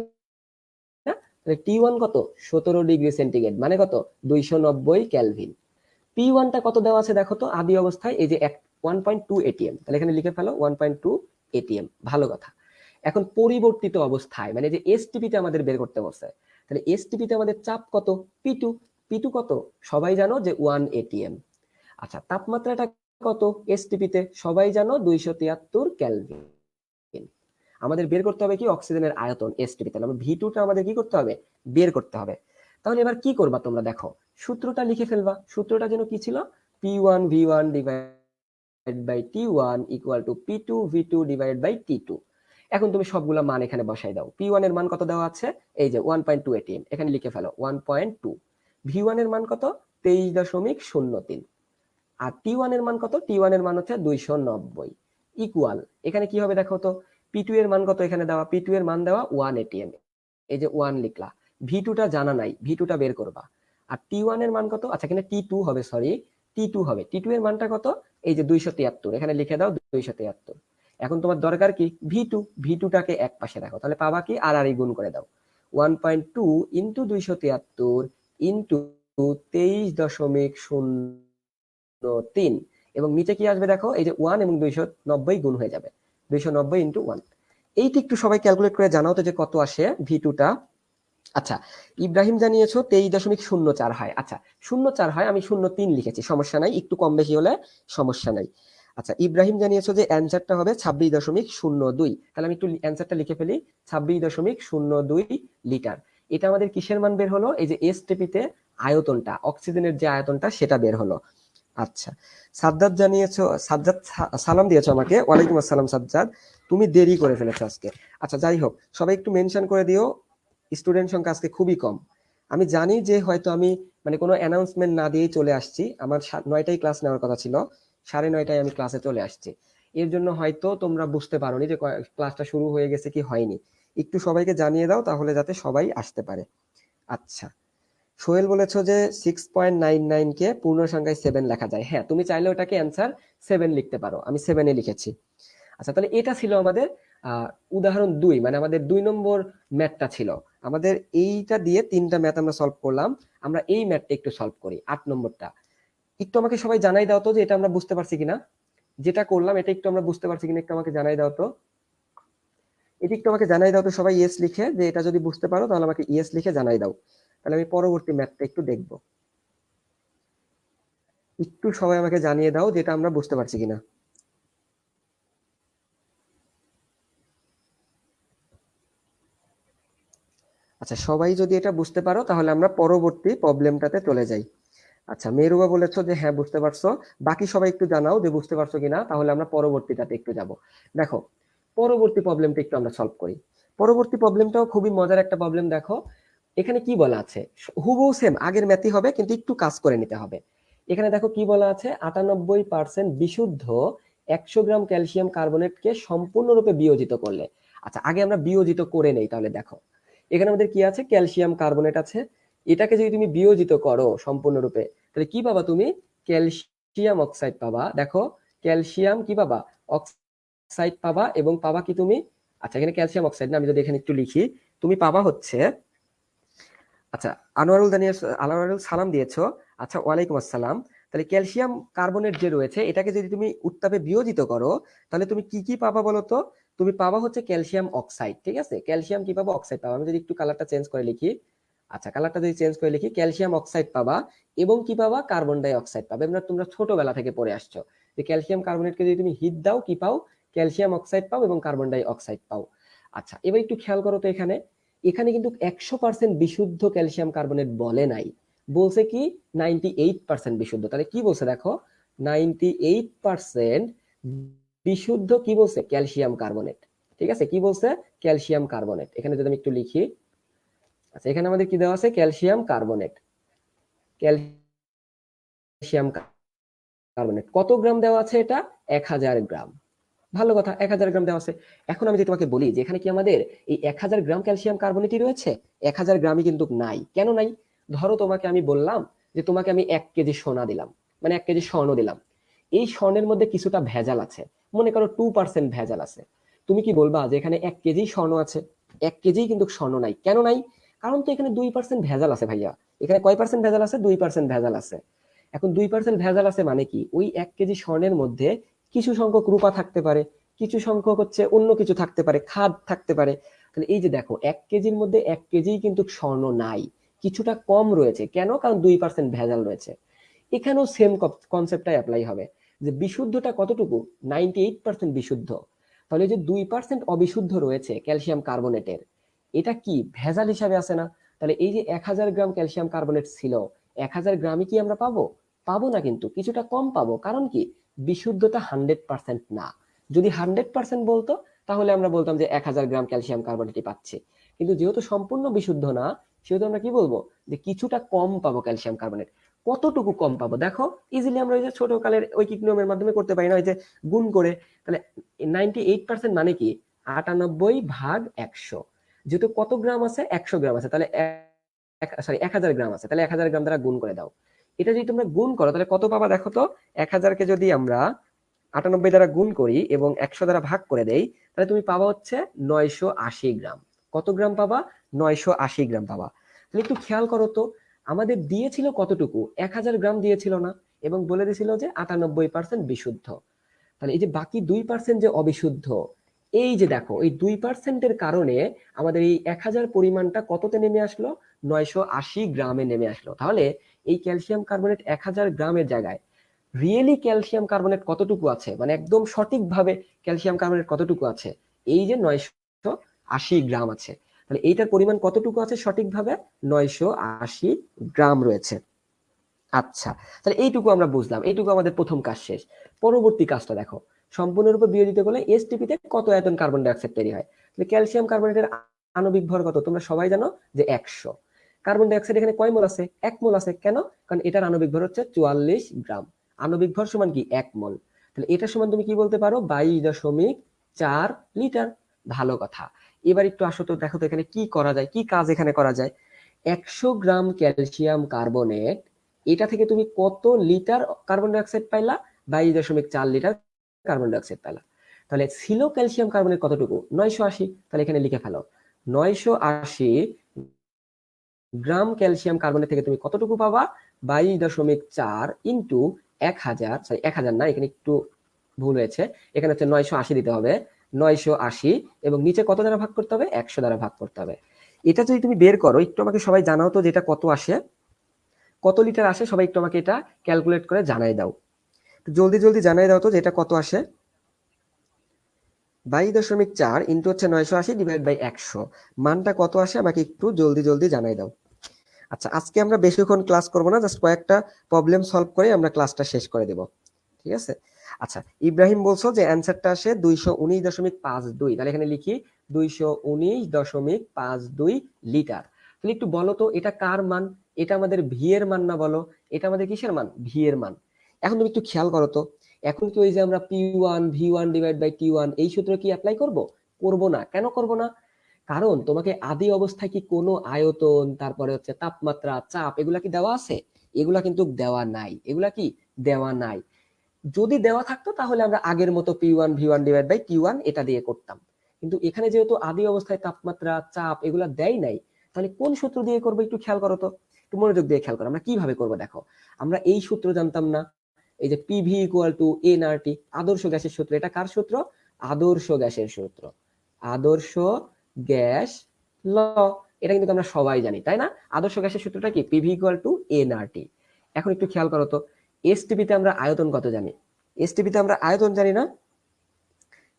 না, তাহলে টি1 কত, 17 ডিগ্রি সেন্টিগ্রেড মানে কত, 290 কেলভিন। পি1টা কত দেওয়া আছে দেখো তো, আদি অবস্থায় এই যে 1.2 এটিএম, তাহলে এখানে লিখে ফেলো 1.2 এটিএম। ভালো কথা। এখন পরিবর্তিত অবস্থায় মানে যে এসটিপি তে আমাদের বের করতে বলছে, তাহলে এসটিপি তে আমাদের চাপ কত, পি2, পি2 কত, সবাই জানো যে 1 এটিএম। আচ্ছা, তাপমাত্রাটা কত এসটিপি তে, সবাই জানো 273 কেলভিন। আমাদের বের করতে হবে কি, অক্সিজেনের আয়তন এসটিপি, তাহলে আমরা ভি2টা আমাদের কি করতে হবে, বের করতে হবে। তাহলে এবার কি করবা তোমরা দেখো, সূত্রটা লিখে ফেলবা। সূত্রটা যেন কি ছিল, P1 V1 divide by T1 equal to P2 V2 divide by T2। এখন তুমি সবগুলা মান এখানে বসাই দাও। P1 এর মান কত দেওয়া আছে? এই যে 1.2 ATM, এখানে লিখে ফেলো 1.2। V1 এর মান কত? 23.03। আর T1 এর মান কত? T1 এর মান হচ্ছে 290 ইকুয়াল, এখানে কি হবে দেখো তো, P2 এর মান কত এখানে দেওয়া? P2 এর মান দেওয়া 1 ATM, এই যে 1 লিখলা। V2 টা জানা নাই, V2 টা বের করবা। আর T1 এর মান কত? আচ্ছা এখানে T2 হবে, সরি T2 হবে। T2 এর মানটা কত? এই যে 273, এখানে লিখে দাও 273। এখন তোমার দরকার কি? V2, V2 টাকে এক পাশে রাখো, তাহলে পাবা কি? আর গুণ করে দাও, 1.2 ইন্টু 273 ইন্টু 23.03, এবং নিচে কি আসবে দেখো, এই যে 1 এবং 290 গুণ হয়ে যাবে, 290 ইন্টু 1। এইটি একটু সবাই ক্যালকুলেট করে জানাও তো যে কত আসে V2টা। আচ্ছা, ইব্রাহিম জানিয়েছো 23.04 হয়। আচ্ছা 04 হয়, আমি 03 লিখেছি, সমস্যা নাই, একটু কম বেশি হলে সমস্যা নাই। আচ্ছা ইব্রাহিম জানিয়েছো যে অ্যান্সারটা হবে 26.02, তাহলে আমি একটু অ্যান্সারটা লিখে ফেলি, 26.02 লিটার। এটা আমাদের কিসের মান বের হলো? এই যে এসটিপিতে আয়তনটা, অক্সিজেনের যে আয়তনটা সেটা বের হলো। আচ্ছা সাজ্জাদ জানিয়েছো, সাজ্জাদ সালাম দিয়েছো আমাকে, ওয়ালাইকুম আসসালাম সাজ্জাদ, তুমি দেরি করে ফেলেছো আজকে। আচ্ছা যাই হোক, সবাই একটু মেনশন করে দিও, স্টুডেন্ট সংখ্যা আজকে খুবই কম। আমি জানি যে হয়তো আমি মানে কোনো অ্যানাউন্সমেন্ট না দিয়েই চলে আসছি, আমার 9টায় ক্লাস নেওয়ার কথা ছিল, 9:30 আমি ক্লাসে চলে আসছি। এর জন্য হয়তো তোমরা বুঝতে পারোনি যে ক্লাসটা শুরু হয়ে গেছে কি হয়নি। একটু সবাইকে জানিয়ে দাও তাহলে যাতে সবাই আসতে পারে। আচ্ছা সোহেল বলেছো যে 6.99 কে পূর্ণ সংখ্যায় 7 লেখা যায়। হ্যাঁ তুমি চাইলে ওটাকে অ্যান্সার 7 লিখতে পারো, আমি 7 লিখেছি। আচ্ছা তাহলে এটা ছিল আমাদের উদাহরণ 2, মানে আমাদের 2 নম্বর ম্যাথটা ছিল আমাদের। এইটা দিয়ে 3টা ম্যাথ আমরা সলভ করলাম। আমরা এই ম্যাথটা একটু সলভ করি, 8 নম্বরটা। একটু আমাকে সবাই জানাই দাও তো যে এটা আমরা বুঝতে পারছি কিনা, যেটা করলাম এটা একটু আমরা বুঝতে পারছি কিনা, একটু আমাকে জানাই দাও তো। এটা একটু আমাকে জানাই দাও তো সবাই ইয়েস লিখে, যে এটা যদি বুঝতে পারো তাহলে আমাকে ইয়েস লিখে জানাই দাও, তাহলে আমি পরবর্তী ম্যাথটা একটু দেখবো। একটু সবাই আমাকে জানিয়ে দাও যেটা আমরা বুঝতে পারছি কিনা। আচ্ছা সবাই যদি এটা বুঝতে পারো তাহলে আমরা পরবর্তী প্রবলেমটাতে চলে যাই। আচ্ছা মেহরুবা বলেছো যে হ্যাঁ বুঝতে পারছো, বাকি সবাই একটু জানাও যে বুঝতে পারছো কিনা, তাহলে আমরা পরবর্তীটাতে একটু যাব। দেখো পরবর্তী প্রবলেমটা একটু আমরা সলভ করি। পরবর্তী প্রবলেমটাও খুবই মজার একটা প্রবলেম। দেখো এখানে কি বলা আছে, হুবহু সেম আগের ম্যাথই হবে কিন্তু একটু কাজ করে নিতে হবে। এখানে দেখো কি বলা আছে, 98% বিশুদ্ধ 100 গ্রাম ক্যালসিয়াম কার্বনেটকে সম্পূর্ণরূপে বিয়োজিত করলে। আচ্ছা আগে আমরা বিয়োজিত করে নেই, তাহলে দেখো এখানে আমাদের কি আছে, ক্যালসিয়াম কার্বনেট আছে। এটাকে যদি তুমি বিয়োজিত করো সম্পূর্ণরূপে, তাহলে কি পাবা তুমি? ক্যালসিয়াম অক্সাইড পাবা। দেখো ক্যালসিয়াম কি পাবা? অক্সাইড পাবা, এবং পাবা কি তুমি? আচ্ছা এখানে ক্যালসিয়াম অক্সাইড না, আমি যদি এখানে একটু লিখি, তুমি পাবা হচ্ছে, আচ্ছা আনোয়ারুল সালাম দিয়েছো। আচ্ছা ওয়ালাইকুম আসসালাম। তাহলে ক্যালসিয়াম কার্বনেট যে রয়েছে এটাকে যদি তুমি উত্তাপে বিয়োজিত করো, তাহলে তুমি কি কি পাবা বলো তো? তুমি পাবা হচ্ছে ক্যালসিয়াম অক্সাইড, ঠিক আছে, ক্যালসিয়াম কি পাবো? অক্সাইড পাবো। আমি যদি একটু কালারটা চেঞ্জ করে লিখি, আচ্ছা কালারটা যদি চেঞ্জ করে লিখি, ক্যালসিয়াম অক্সাইড পাবা, এবং কি পাবা? কার্বন ডাই অক্সাইড পাবে। এবার তোমরা ছোটবেলা থেকে পড়ে আসছো যে ক্যালসিয়াম কার্বনেটকে যদি তুমি হিট দাও কি পাও? ক্যালসিয়াম অক্সাইড পাও এবং কার্বন ডাই অক্সাইড পাও। আচ্ছা এবার একটু খেয়াল করো তো, এখানে এখানে কিন্তু 100% বিশুদ্ধ ক্যালসিয়াম কার্বনেট বলে নাই, বলছে কি 98% বিশুদ্ধ। তাহলে কি বলছে দেখো, 98% বিশুদ্ধ কি বলছে? Calcium carbonate. ঠিক আছে, কি বলছে? Calcium carbonate. এখানে যদি আমি একটু লিখি, আচ্ছা এখানে আমাদের কি দেওয়া আছে? Calcium carbonate. ক্যালসিয়াম কার্বনেট কত গ্রাম দেওয়া আছে? এটা 1000 গ্রাম। ভালো কথা, 1000 গ্রাম দেওয়া আছে। এখন আমি যদি তোমাকে বলি যে এখানে কি আমাদের এই 1000 গ্রাম ক্যালসিয়াম কার্বনেটই রয়েছে? 1000 গ্রামই কিন্তু নাই। কেন নাই? ধরো তোমাকে আমি বললাম যে তোমাকে আমি 1 কেজি সোনা দিলাম, মানে 1 কেজি স্বর্ণ দিলাম। এই স্বর্ণের মধ্যে কিছুটা ভেজাল আছে, মনে করো 2% ভেজাল আছে। তুমি কি বলবা যে এখানে 1 কেজি স্বর্ণ আছে? 1 কেজি কিন্তু স্বর্ণ নাই। কেন নাই? কারণ তো এখানে 2% ভেজাল আছে ভাইয়া। এখানে কয় পার্সেন্ট ভেজাল আছে? 2% ভেজাল আছে। এখন 2% ভেজাল আছে মানে কি, ওই 1 কেজি স্বর্ণের মধ্যে কিছু সংখ্যক রূপা থাকতে পারে, কিছু সংখ্যক হচ্ছে অন্য কিছু থাকতে পারে, খাদ থাকতে পারে। তাহলে এই যে দেখো 1 কেজির মধ্যে 1 কেজি কিন্তু স্বর্ণ নাই, কিছুটা কম রয়েছে। কেন? কারণ 2% ভেজাল রয়েছে। এখানেও সেম কনসেপ্টটাই অ্যাপ্লাই হবে, যে বিশুদ্ধটা কতটুকু? 98% বিশুদ্ধ। তাহলে যে 2% অবিশুদ্ধ রয়েছে ক্যালসিয়াম কার্বনেটের, এটা কি ভেজাল হিসাবে আছে না? তাহলে এই যে 1000 গ্রাম ক্যালসিয়াম কার্বনেট ছিল, 1000 গ্রামই কি আমরা পাবো? পাবো না, কিন্তু কিছুটা কম পাবো। কারণ কি? বিশুদ্ধতা 100% না। যদি 100% বলতো তাহলে আমরা বলতাম যে 1000 গ্রাম ক্যালসিয়াম কার্বনেটই পাচ্ছি। কিন্তু যেহেতু সম্পূর্ণ বিশুদ্ধ না, সেহেতু আমরা কি বলবো যে কিছুটা কম পাবো ক্যালসিয়াম কার্বনেট। কতটুকু কম পাবো দেখো, ইজিলি আমরা ওই যে ছোট কালের ঐকিক নিয়মের মাধ্যমে করতে পারি না, ওই যে গুণ করে। তাহলে 98% মানে কি 98/100। যেহেতু কত গ্রাম আছে, 100 গ্রাম আছে, তাহলে 1000 গ্রাম আছে, তাহলে 1000 গ্রাম দ্বারা গুণ করে দাও। এটা যদি তোমরা গুণ করো তাহলে কত পাবা দেখো তো। 1000কে যদি আমরা 98 দ্বারা গুণ করি এবং 100 দ্বারা ভাগ করে দেই, তাহলে তুমি পাবা হচ্ছে 980 গ্রাম। কত গ্রাম পাবা? 980 গ্রাম পাবা। তাহলে একটু খেয়াল করো তো, আমাদের দিয়েছিল কতটুকু? 1000 গ্রাম দিয়েছিল না, এবং বলে দিয়েছিল যে 98% বিশুদ্ধ। তাহলে এই যে বাকি 2% যে অবিশুদ্ধ, এই যে দেখো এই 2%-এর কারণে আমাদের এই 1000 পরিমাণটা কততে নেমে আসলো? 980 গ্রামে নেমে আসলো। তাহলে এই ক্যালসিয়াম কার্বনেট 1000 গ্রামের জায়গায় রিয়েলি ক্যালসিয়াম কার্বনেট কতটুকু আছে, মানে একদম সঠিকভাবে ক্যালসিয়াম কার্বনেট কতটুকু আছে? এই যে 980 গ্রাম আছে। তাহলে এইটার পরিমাণ কতটুকু আছে সঠিকভাবে? 980 গ্রাম রয়েছে। আচ্ছা, তাহলে এইটুকু আমরা বুঝলাম, এইটুকু আমাদের প্রথম কাজ শেষ। পরবর্তী কাজটা দেখো, সম্পূর্ণরূপে বিয়োজিত করলে এসটিপি তে কত আয়তন কার্বন ডাই অক্সাইড তৈরি হয়? তাহলে ক্যালসিয়াম কার্বনেটের আণবিক ভর কত? তোমরা সবাই জানো যে 100। কার্বন ডাই অক্সাইড এখানে কয় মোল আছে? 1 মোল আছে। কেন? কারণ এটার আণবিক ভর হচ্ছে 44 গ্রাম। আণবিক ভর সমান কি 1 মোল। তাহলে এটা সমান তুমি কি বলতে পারো? 22.4 লিটার। ভালো কথা। এবার একটু আসো তো, দেখো তো এখানে কি করা যায়, কি কাজ এখানে করা যায়। 100 গ্রাম ক্যালসিয়াম কার্বনেট, এটা থেকে তুমি কত লিটার কার্বন ডাই অক্সাইড পাইলা? 22.4 লিটার কার্বন ডাই অক্সাইড পাইলা। তাহলে ছিল ক্যালসিয়াম কার্বনেট কতটুকু? 980। তাহলে এখানে লিখে ফেলো, 980 গ্রাম ক্যালসিয়াম কার্বনেট থেকে তুমি কতটুকু পাবা? 22.4 ইন্টু 1000, সরি 1000 না, এখানে একটু ভুল হয়েছে, এখানে হচ্ছে 980 দিতে হবে। 980 এবং নিচে কত দ্বারা ভাগ করতে হবে? 100 দ্বারা ভাগ করতে হবে। এটা যদি তুমি বের করো, একটু আমাকে সবাই জানাও তো যেটা কত আসে, কত লিটার আসে, সবাই একটু আমাকে এটা ক্যালকুলেট করে জানাই দাও। জলদি জলদি জানাই দাও তো যে এটা কত আসে। 22.4 ইন্টু হচ্ছে 980 ডিভাইড বাই 100, মানটা কত আসে আমাকে একটু জলদি জলদি জানাই দাও। আচ্ছা, আজকে আমরা বেশিক্ষণ ক্লাস করবো না, জাস্ট কয়েকটা প্রবলেম সলভ করে আমরা ক্লাসটা শেষ করে দেব, ঠিক আছে? আচ্ছা, ইব্রাহিম বলছো যে অ্যান্সারটা আসে 219.52। তাহলে এখানে লিখি 219.52 লিটার। তাহলে একটু বলো তো এটা কার মান? এটা আমাদের ভি এর মান না, বলো এটা আমাদের কিসের মান? ভি এর মান। এখন তুমি একটু খেয়াল করো তো, এখন কি ওই যে আমরা P1 V1 divide by T1 এই সূত্র কি অ্যাপ্লাই করব? করব না। কেন করব না? কারণ তোমাকে আদি অবস্থায় কি কোনো আয়তন, তারপরে হচ্ছে তাপমাত্রা, চাপ, এগুলা কি দেওয়া আছে? এগুলা কিন্তু দেওয়া নাই। এগুলা কি দেওয়া নাই? যদি দেওয়া থাকতো তাহলে আমরা আগের মতো P1 V1 divide by T1 এটা দিয়ে করতাম। কিন্তু এখানে যেহেতু আদি অবস্থায় তাপমাত্রা, চাপ এগুলা দেয় নাই, তাহলে কোন সূত্র দিয়ে করবো একটু খেয়াল করো তো, একটু মনোযোগ দিয়ে খেয়াল করো। আমরা কিভাবে করবো দেখো, আমরা এই সূত্র জানতাম না, এই যে পিভি ইকুয়াল টু এনআরটি, আদর্শ গ্যাসের সূত্র। এটা কার সূত্র? আদর্শ গ্যাসের সূত্র। আদর্শ গ্যাস ল, এটা কিন্তু আমরা সবাই জানি, তাই না? আদর্শ গ্যাসের সূত্রটা কি? PV equal to nRT. এখন একটু খেয়াল করো তো, এসটিপিতে আমরা আয়তন কত জানি? এসটিপিতে আমরা আয়তন জানি না?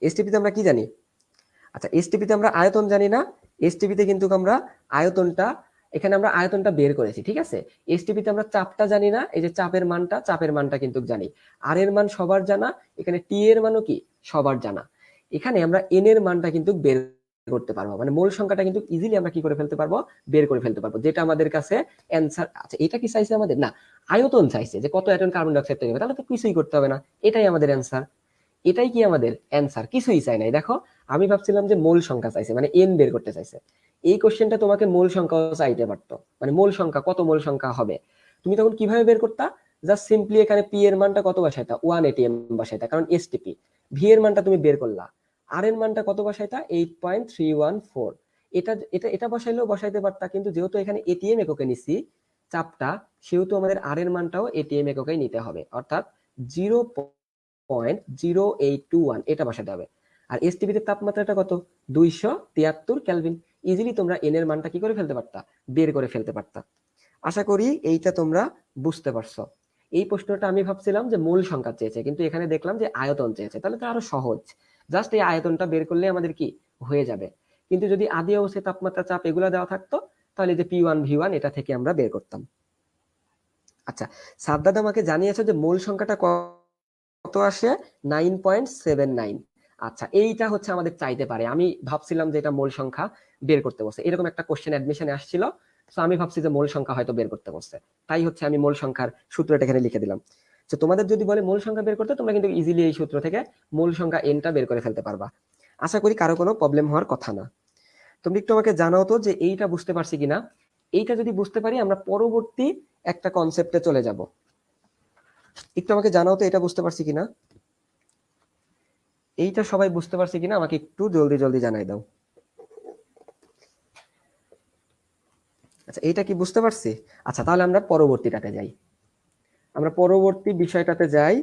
এসটিপিতে আমরা কি জানি? আচ্ছা, এসটিপিতে আমরা আয়তন জানি না। এসটিপিতে কিন্তু আমরা আয়তনটা, এখানে আমরা আয়তনটা বের করেছি, ঠিক আছে? এসটিপিতে আমরা চাপটা জানি না, এই যে চাপের মানটা কিন্তু জানি। আর এর মান সবার জানা, এখানে টি এর মানও কি সবার জানা। এখানে আমরা এন এর মানটা কিন্তু বের করতে পারবো, মানে মোল সংখ্যাটা কিন্তু ইজিলি আমরা কি করে ফেলতে পারবো? বের করে ফেলতে পারবো, যেটা আমাদের কাছে অ্যান্সার। আচ্ছা, এটা কি চাইছে আমাদের? না, আয়তন চাইছে যে কত আয়তন কার্বন ডাই অক্সাইড তৈরি হবে, তাহলে তো কিছুই করতে হবে না, এটাই আমাদের অ্যান্সার। এটাই কি আমাদের অ্যান্সার? কিছুই চাই নাই। দেখো, আমি ভাবছিলাম যে মোল সংখ্যা চাইছে, মানে এন বের করতে চাইছে। এই কোশ্চেনটা তোমাকে মোল সংখ্যাও চাইতে পারতো, মানে মোল সংখ্যা কত, মোল সংখ্যা হবে, তুমি তখন কিভাবে বের করতা? জাস্ট সিম্পলি এখানে পি এর মানটা কত বসাইতা? 1 এটিএম বসাইতা, কারণ এসটিপি। ভি এর মানটা তুমি বের করলা, আর এর মানটা কত বসাইতা? 8.314। এটা এটা এটা বসাইলেও বসাইতে পারতা, কিন্তু যেহেতু এখানে এটিএম এককে নিছি চাপটা, সেহেতু আমাদের আর এর মানটাও এটিএম এককে নিতে হবে, অর্থাৎ 0.0821 এটা বসাতে হবে। আর এসটিপিতে তাপমাত্রাটা কত? 273 কেলভিন। ইজিলি তোমরা এন এর মানটা কি করে ফেলতে পারতা? বের করে ফেলতে পারতা। আশা করি এইটা তোমরা বুঝতে পারছো। এই প্রশ্নটা আমি ভাবছিলাম যে মূল সংখ্যা চেয়েছে, কিন্তু এখানে দেখলাম যে আয়তন চেয়েছে, তাহলে তো আরো সহজ। জাস্ট এই আয়তনটা বের করলে আমাদের কি হয়ে যাবে। কিন্তু যদি আদি অবস্থায় তাপমাত্রা, চাপ এগুলো দেওয়া থাকতো, তাহলে যে P1 V1 এটা থেকে আমরা বের করতাম। আচ্ছা, সাদ্দাদ আমাকে জানিয়েছে যে মূল সংখ্যাটা কত আসে? 9.79। আচ্ছা, এইটা হচ্ছে আমাদের চাইতে পারে। আমি ভাবছিলাম যে এটা মোল সংখ্যা বের করতে বলছে, এরকম একটা কোশ্চেন অ্যাডমিশনে আসছিল। তো আমি ভাবছি যে মোল সংখ্যা হয়তো বের করতে বলছে, তাই হচ্ছে আমি মোল সংখ্যার সূত্রটা এখানে লিখে দিলাম। তো তোমাদের যদি বলে মোল সংখ্যা বের করতে, তোমরা কিন্তু ইজিলি এই সূত্র থেকে মোল সংখ্যা এনটা বের করে ফেলতে পারবা। আশা করি কারো কোনো প্রবলেম হওয়ার কথা না। তুমি একটু আমাকে জানাও তো যে এইটা বুঝতে পারছি কিনা। এইটা যদি বুঝতে পারি, আমরা পরবর্তী একটা কনসেপ্টে চলে যাব। একটু আমাকে জানাও তো এটা বুঝতে পারছি কিনা। এইটা সবাই বুঝতে পারছি কিনা আমাকে একটু জলদি জলদি জানাই দাও। আচ্ছা, এইটা কি বুঝতে পারছি? আচ্ছা, তাহলে আমরা পরবর্তীটাতে যাই। আমরা পরবর্তী বিষয়টাতে যাই।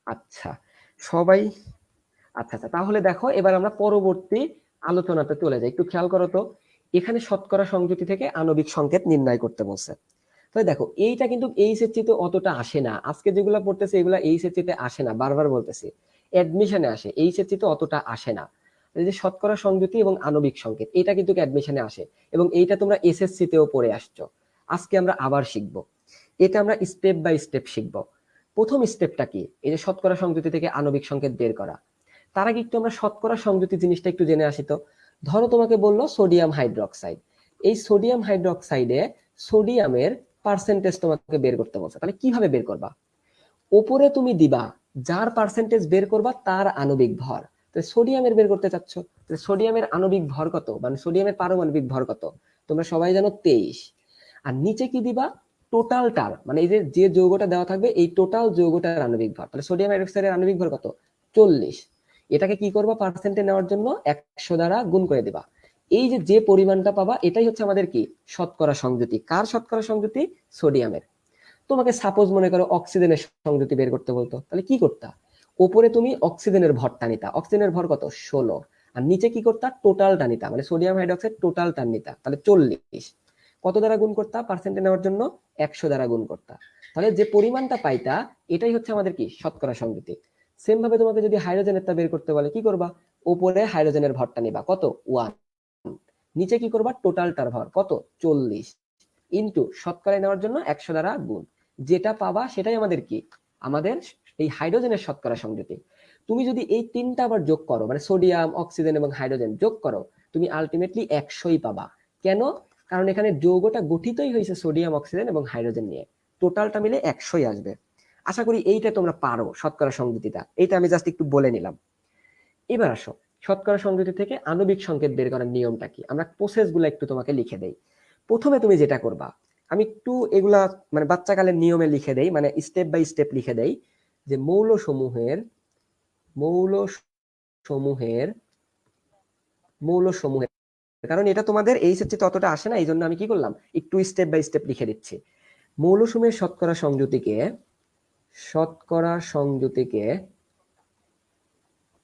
আচ্ছা সবাই, আচ্ছা আচ্ছা, তাহলে দেখো এবার আমরা পরবর্তী আলোচনাতে চলে যাই। একটু খেয়াল করো তো, এখানে শতকরা সংযুতি থেকে আণবিক সংকেত নির্ণয় করতে বলছে। তাহলে দেখো এইটা কিন্তু এইচএসসি তে অতটা আসে না, আজকে যেগুলো পড়তেছে এগুলা এইচএসসি তে আসে না, বারবার বলতেছি অ্যাডমিশনে আসে, এইচএসসি তে অতটা আসে না। এই যে শতকরা সংযুতি এবং আণবিক সংকেত, এটা কিন্তু অ্যাডমিশনে আসে, এবং এইটা তোমরা এসএসসি তেও পড়ে আসছো। আজকে আমরা আবার শিখবো, এটা আমরা স্টেপ বাই স্টেপ শিখবো। প্রথম স্টেপটা কি, এই যে শতকরা সংযুতি থেকে আণবিক সংকেত বের করা। তার আগে একটু আমরা শতকরা সংযুতি জিনিসটা একটু জেনে আসি তো। ধরো তোমাকে বললো সোডিয়াম হাইড্রোক্সাইড, এই সোডিয়াম হাইড্রোক্সাইডে সোডিয়ামের পার্সেন্টেজ তোমাকে বের করতে বলছে। তাহলে কিভাবে বের করবা? ওপরে তুমি দিবা যার পার্সেন্টেজ বের করবা তার আণবিক ভর। তো সোডিয়ামের বের করতে চাচ্ছ, সোডিয়ামের আণবিক ভর কত, মানে সোডিয়ামের পারমাণবিক ভর কত? তোমরা সবাই জানো 23। আর নিচে কি দিবা? টোটালটার, মানে এই যে যে যৌগটা দেওয়া থাকবে এই টোটাল যৌগটার আণবিক ভর। তাহলে সোডিয়াম হাইড্রোক্সাইডের আণবিক ভর কত? 40। এটাকে কি করবা? পার্সেন্টে নেওয়ার জন্য 100 দ্বারা গুণ করে দিবা। এই যে যে পরিমাণটা পাবা এটাই হচ্ছে আমাদের কি শতকরা সংযুতি। কার শতকরা সংযুতি? সোডিয়ামের। তোমাকে সাপোজ মনে করো অক্সিজেনের সংযুতি বের করতে বলতো, তাহলে কি করতা? ওপরে তুমি অক্সিজেনের ভরটা নিতা, অক্সিজেনের ভর কত? 16। আর নিচে কি করতা? টোটালটা নিতা, মানে সোডিয়াম হাইড্রোক্সাইড টোটালটা নিতা, তাহলে 40। কত দ্বারা গুণ করতা? পার্সেন্টে নেওয়ার জন্য 100 দ্বারা গুণ করতা। তাহলে যে পরিমাণটা পাইতা এটাই হচ্ছে আমাদের কি শতকরা সংযুতি। সেম ভাবে তোমাকে যদি হাইড্রোজেনেরটা বের করতে বলে, কি করবা? ওপরে হাইড্রোজেনের ভরটা নিবা, কত? 1। নিচে কি করবা? টোটালটার ভর কত? 40 ইন্টু শতকরায় নেওয়ার জন্য 100 দ্বারা গুণ। যেটা পাবা সেটাই আমাদের কি, আমাদের এই হাইড্রোজেনের শতকরা সংযুতি। তুমি যদি এই তিনটা আবার যোগ করো, মানে সোডিয়াম, অক্সিজেন এবং হাইড্রোজেন যোগ করো, তুমি আলটিমেটলি 100ই পাবা। কেন? কারণ এখানে যৌগটা গঠিতই হয়েছে সোডিয়াম, অক্সিজেন এবং হাইড্রোজেন নিয়ে, টোটালটা মিলে 100ই আসবে। আশা করি এইটা তোমরা পারো, শতকরা সংযুতিটা। এইটা আমি জাস্ট একটু বলে নিলাম। এবার আসো শতকরা সংযুতি থেকে আণবিক সংকেত বের করার নিয়মটা কি, আমরা প্রসেস গুলো একটু তোমাকে লিখে দেই। প্রথমে তুমি যেটা করবা, আমি একটু এগুলা মানে বাচ্চাকালের নিয়মে লিখে দেই, মানে স্টেপ বাই স্টেপ লিখে দেই, যে মৌল সমূহের মৌল সমূহের মৌল সমূহের, কারণ এটা তোমাদের এইচএসসি ততটা আসে না, এই জন্য আমি কি করলাম একটু স্টেপ বাই স্টেপ লিখে দিচ্ছি। মৌল সমূহের শতকরা সংযুতিকে শতকরা সংযুতিকে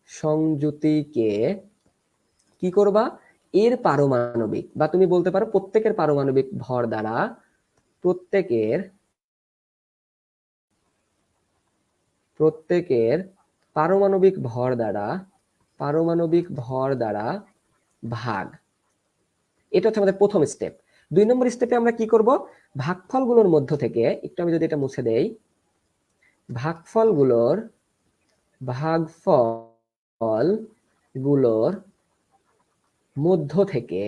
সংযুতিকে কি করবা? এর পারমাণবিক, বা তুমি বলতে পারো প্রত্যেকের পারমাণবিক ভর দ্বারা, প্রত্যেকের প্রত্যেকের পারমাণবিক ভর দ্বারা ভাগ। এটা হচ্ছে আমাদের প্রথম স্টেপ। 2 নম্বর স্টেপে আমরা কি করব? ভাগফলগুলোর মধ্য থেকে, একটু আমি যদি এটা মুছে দেই, ভাগফলগুলোর মধ্য থেকে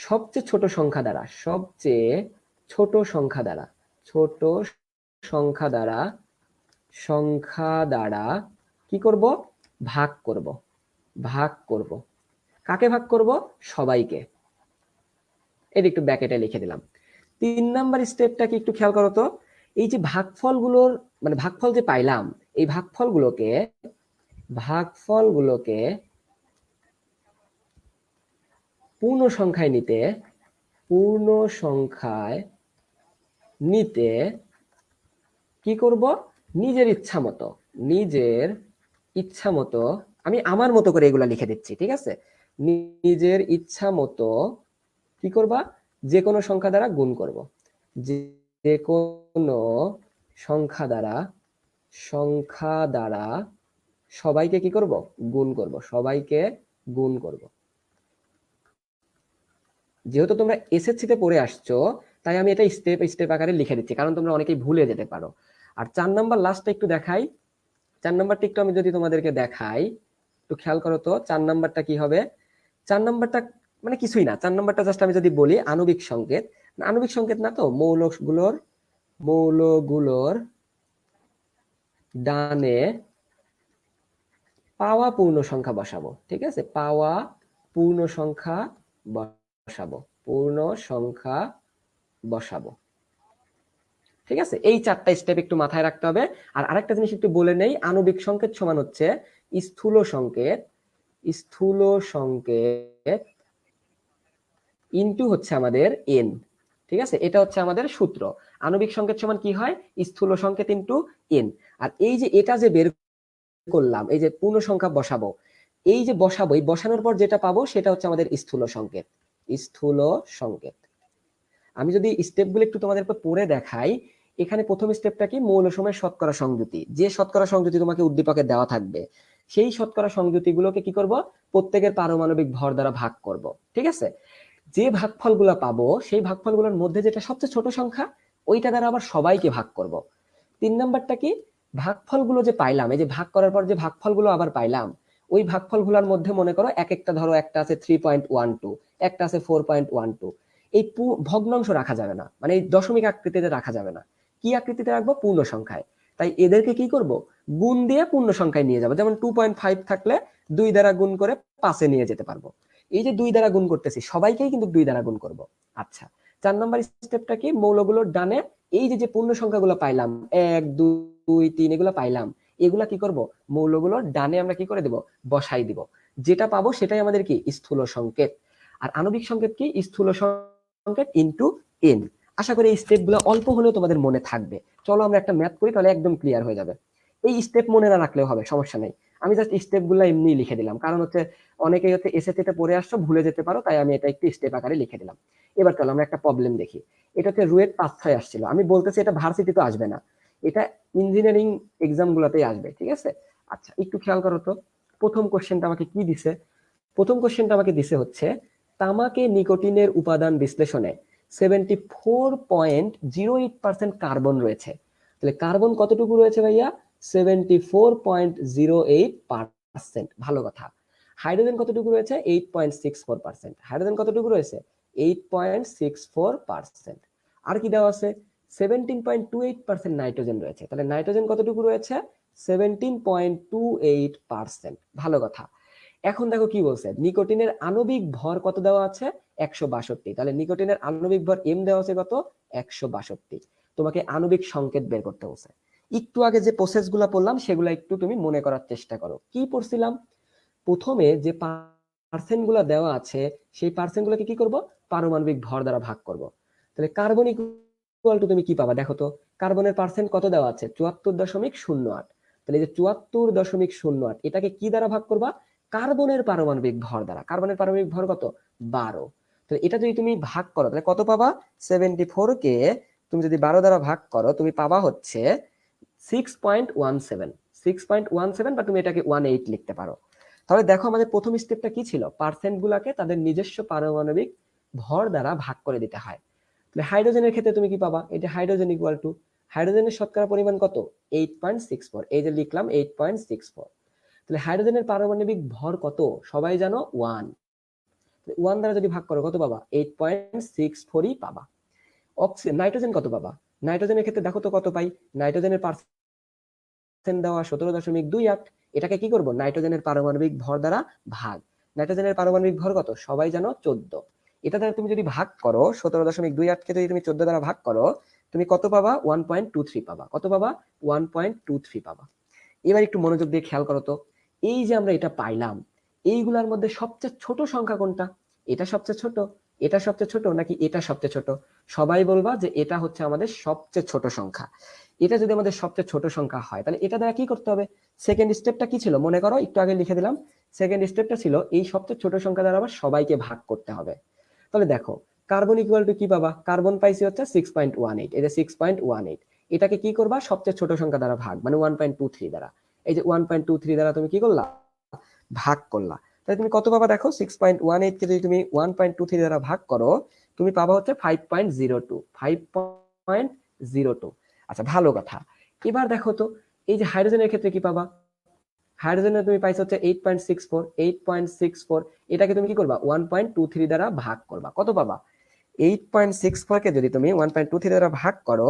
সবচেয়ে ছোট সংখ্যা দ্বারা কি করব? ভাগ করব। কাকে ভাগ করব? সবাইকে। এটা একটু ব্যাকেটে লিখে দিলাম। 3 নাম্বার স্টেপটা কি একটু খেয়াল করো তো, এই যে ভাগফলগুলোর মানে ভাগফল যে পাইলাম, এই ভাগফলগুলোকে পূর্ণ সংখ্যায় নিতে কি করব? নিজের ইচ্ছা মতো আমি আমার মতো করে এগুলা লিখে দিচ্ছি, ঠিক আছে? নিজের ইচ্ছা মতো কি করবা? যে কোনো সংখ্যা দ্বারা গুণ করব। যে কোনো সংখ্যা দ্বারা সবাইকে কি করব? গুণ করব। যেহেতু তোমরা এসএসসি তে পড়ে আসছো, তাই আমি এটা স্টেপ স্টেপ আকারে লিখে দিচ্ছি, কারণ তোমরা অনেকেই ভুলে যেতে পারো। আর 4 নাম্বার লাস্টটা একটু দেখাই, 4 নাম্বারটা একটু আমি যদি তোমাদেরকে দেখাই, একটু খেয়াল করো তো 4 নাম্বারটা কি হবে। 4 নাম্বারটা মানে কিছুই না, 4 নাম্বারটা জাস্ট আমি যদি বলি আণবিক সংকেত, আণবিক সংকেত না তো, মৌলগুলোর ডানে পাওয়া পূর্ণ সংখ্যা বসাবো। ঠিক আছে, পাওয়া পূর্ণ সংখ্যা বসাবো। ঠিক আছে, এই 4টা স্টেপ একটু মাথায় রাখতে হবে। আর আরেকটা জিনিস একটু বলে নেই, আণবিক সংকেত সমান হচ্ছে স্থূল সংকেত ইনটু হচ্ছে আমাদের এন। ঠিক আছে, এটা হচ্ছে আমাদের সূত্র। আণবিক সংকেত সমান কি হয়, স্থূল সংকেত ইনটু এন। আর এই যে এটা যে বের করলাম, এই যে পূর্ণ সংখ্যা বসাবো, এই যে বসাবো, এই বসানোর পর যেটা পাবো সেটা হচ্ছে আমাদের স্থূল সংকেত। আমি যদি স্টেপগুলো একটু তোমাদের পড়ে দেখাই, এখানে প্রথম স্টেপটা কি, মৌল সময়ের শতকরা সংযুতি। যে শতকরা সংযুতি তোমাকে উদ্দীপকে দেওয়া থাকবে, সেই শতকরা সংযুতিগুলোকে কি করব, প্রত্যেকের পারমাণবিক ভর দ্বারা ভাগ করব। ঠিক আছে, যে ভাগফলগুলো পাবো সেই ভাগফলগুলোর মধ্যে যেটা সবচেয়ে ছোট সংখ্যা, ওইটা দ্বারা আবার সবাইকে ভাগ করব। 3 নাম্বারটা কি, ভাগফলগুলো যে পাইলাম, এই যে ভাগ করার পর যে ভাগফলগুলো আবার পাইলাম, ওই ভাগফলগুলোর মধ্যে মনে করো এক একটা, ধরো একটা আছে 3.12, একটা আছে 4.12, এই ভগ্নাংশ রাখা যাবে না, মানে এই দশমিক আকৃতিতে রাখা যাবে না। কি আকৃতিতে রাখবো, পূর্ণ সংখ্যায়। তাই এদেরকে কি করব, গুণ দিয়ে পূর্ণ সংখ্যায় নিয়ে যাবো। যেমন 2.5 থাকলে 2 দ্বারা গুণ করে 5-এ নিয়ে যেতে পারবো। এই যে 2 দ্বারা গুণ করতেছি, সবাইকেই কিন্তু 2 দ্বারা গুণ করব। আচ্ছা, 4 নাম্বার স্টেপটা কি, মৌলগুলোর ডানে এই যে পূর্ণ সংখ্যাগুলো পাইলাম, 1 2 3 এগুলো পাইলাম, এগুলা কি করব, মৌলগুলোর ডানে আমরা কি করে দেব, বসাই দিব। যেটা পাবো সেটাই আমাদের কি, স্থূল সংকেত। আর আণবিক সংকেত কি, স্থূল সংকেত ইনটু এন। আশা করি এই স্টেপগুলো অল্প হলেও তোমাদের মনে থাকবে। চলো আমরা একটা ম্যাথ করি, তাহলে একদম ক্লিয়ার হয়ে যাবে। এই স্টেপ মনে না রাখলেও হবে, সমস্যা নেই। আমি জাস্ট স্টেপগুলো এমনি লিখে দিলাম, কারণ হচ্ছে অনেকেই হচ্ছে এসএসসিতে পড়ে আসছো, ভুলে যেতে পারো, তাই আমি এটা একটু স্টেপ আকারে লিখে দিলাম। এবার চলো আমরা একটা প্রবলেম দেখি। এটা হচ্ছে রুয়েট 5-6 আসছিল। আমি বলতেছি এটা ভার্সিটি তো আসবে না, এটা ইঞ্জিনিয়ারিং এক্সাম গুলাতেই আসবে। ঠিক আছে, আচ্ছা একটু খেয়াল করো তো, প্রথম কোশ্চেনটা আমাকে কি দিছে। প্রথম কোশ্চেনটা আমাকে দিছে হচ্ছে, তামাকে নিকোটিনের উপাদান বিশ্লেষণে 74.08% কার্বন রয়েছে। তাহলে কার্বন কতটুকু রয়েছে ভাইয়া, 74.08%। ভালো কথা। হাইড্রোজেন কতটুকু রয়েছে, 8.64%। হাইড্রোজেন কতটুকু রয়েছে, 8.64%। আর কি দেওয়া আছে, 17.28% নাইট্রোজেন রয়েছে। তাহলে নাইট্রোজেন কতটুকু রয়েছে, 17.28%। ভালো কথা। এখন দেখো কি বলছে, নিকোটিনের আণবিক ভর কত দেওয়া আছে, 162। তাহলে নিকোটিনের আণবিক ভর এম দেওয়া আছে কত, 162। তোমাকে আণবিক সংকেত বের করতে বলছে। একটু আগে যে প্রসেস গুলা পড়লাম সেগুলো একটু তুমি মনে করার চেষ্টা করো। কি পড়ছিলাম, প্রথমে যে পার্সেন্ট গুলা দেওয়া আছে, সেই পার্সেন্ট গুলোকে কি করব, পারমাণবিক ভর দ্বারা ভাগ করব। তাহলে কার্বন ইকুয়াল টু তুমি কি পাবা, দেখো তো, কার্বনের পার্সেন্ট কত দেওয়া আছে, 74.08। তাহলে এই যে 74.08, এটাকে কি দ্বারা ভাগ করবা, কার্বনের পারমাণবিক ভর দ্বারা। কার্বনের পারমাণবিক ভর কত, 12। তাহলে এটা যদি তুমি ভাগ করো তাহলে কত পাবা, 74 কে তুমি যদি 12 দ্বারা ভাগ করো, তুমি পাবা হচ্ছে 6.17। 6.17, বা তুমি এটাকে 18 লিখতে পারো। তাহলে দেখো আমাদের প্রথম স্টেপটা কি ছিল, পার্সেন্ট গুলাকে তাদের নিজস্ব পারমাণবিক ভর দ্বারা ভাগ করে দিতে হয়। তাহলে হাইড্রোজেনের ক্ষেত্রে তুমি কি পাবা, এটা হাইড্রোজেন ইকুয়াল টু, হাইড্রোজেনের শতকরা পরিমাণ কত, 8.64। এই যে লিখলাম 8.64। তাহলে হাইড্রোজেনের পারমাণবিক ভর কত, সবাই জানো 1। 1 দ্বারা যদি ভাগ করো কত পাবা, 8.64ই পাবা। অক্সিজেন, নাইট্রোজেন কত পাবা, নাইট্রোজেনের ক্ষেত্রে দেখো তো কত পাই, নাইট্রোজেনের পার্সেন্ট দেওয়া 17.28। এটাকে কি করব, নাইট্রোজেনের পারমাণবিক ভর দ্বারা ভাগ। নাইট্রোজেনের পারমাণবিক ভর কত, সবাই জানো 14। এটা দ্বারা তুমি যদি ভাগ করো, 17.28কে যদি তুমি 14 দ্বারা ভাগ করো, তুমি কত পাবা, 1.23 পাবা। কত পাবা, 1.23 পাবা। এবার একটু মনোযোগ দিয়ে খেয়াল করো তো, এই যে আমরা এটা পাইলাম, এইগুলার মধ্যে সবচেয়ে ছোট সংখ্যা কোনটা, এটা সবচেয়ে ছোট, এটা সবচেয়ে ছোট, নাকি এটা সবচেয়ে ছোট। সবাই বলবা যে এটা হচ্ছে আমাদের সবচেয়ে ছোট সংখ্যা। এটা যদি আমাদের সবচেয়ে ছোট সংখ্যা হয়, তাহলে এটা দ্বারা কি করতে হবে, সেকেন্ড স্টেপটা কি ছিল মনে করো, একটু আগে লিখে দিলাম। সেকেন্ড স্টেপটা ছিল এই সবচেয়ে ছোট সংখ্যা দ্বারা আবার সবাইকে ভাগ করতে হবে। তাহলে দেখো, কার্বন ইকুয়াল টু কি পাবা, কার্বন পাইছি হচ্ছে 6.18। এই যে 6.18, এটাকে কি করবা, সবচেয়ে ছোট সংখ্যা দ্বারা ভাগ, মানে 1.23 দ্বারা। এই যে 1.23 দ্বারা তুমি কি করলা, ভাগ করলা। তাহলে তুমি কত পাবা, দেখো 6.18 কে যদি তুমি 1.23 দ্বারা ভাগ করো, তুমি পাবা হচ্ছে 5.02। 5.02। আচ্ছা ভালো কথা। এবার দেখো তো এই যে হাইড্রোজেনের ক্ষেত্রে কি পাবা, হাইড্রোজেনে তুমি পাইছো হচ্ছে 8.64, 8.64, এটাকে তুমি কি করবা 1.23 দ্বারা ভাগ করবা, কত পাবা 8.64 কে যদি তুমি 1.23 দ্বারা ভাগ করো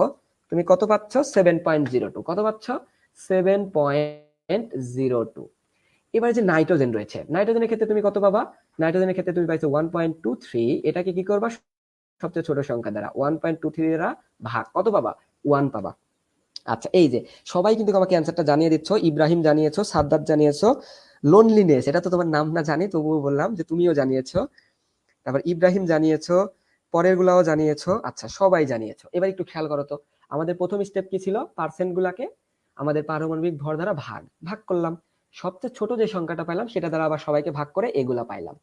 তুমি কত পাচ্ছ 7.02, কত পাচ্ছ 7.02। এবার যে নাইট্রোজেন রয়েছে, নাইট্রোজেনের ক্ষেত্রে তুমি কত পাবা, নাইট্রোজেনের ক্ষেত্রে তুমি পাইছো 1.23, এটাকে কি করবা সবচেয়ে ছোট সংখ্যা দ্বারা 1.23 দ্বারা ভাগ, কত পাবা 1 পাবা। আচ্ছা এই যে সবাই কিন্তু আমাকে অ্যান্সারটা জানিয়ে দিচ্ছ, ইব্রাহিম জানিয়েছো, সাদ্দাত জানিয়েছো, লোনলিনেস এটা তো তোমার নাম না জানি তবুও বললাম যে তুমিও জানিয়েছো, তারপর ইব্রাহিম জানিয়েছো, পরের গুলাও জানিয়েছো, আচ্ছা সবাই জানিয়েছো। এবার একটু খেয়াল করো তো আমাদের প্রথম স্টেপ কি ছিল, পার্সেন্ট গুলাকে আমাদের পারমাণবিক ভর দ্বারা ভাগ ভাগ করলাম, সবচেয়ে ছোট যে সংখ্যাটা পাইলাম সেটা দ্বারা আবার সবাইকে ভাগ করে এগুলা পাইলাম।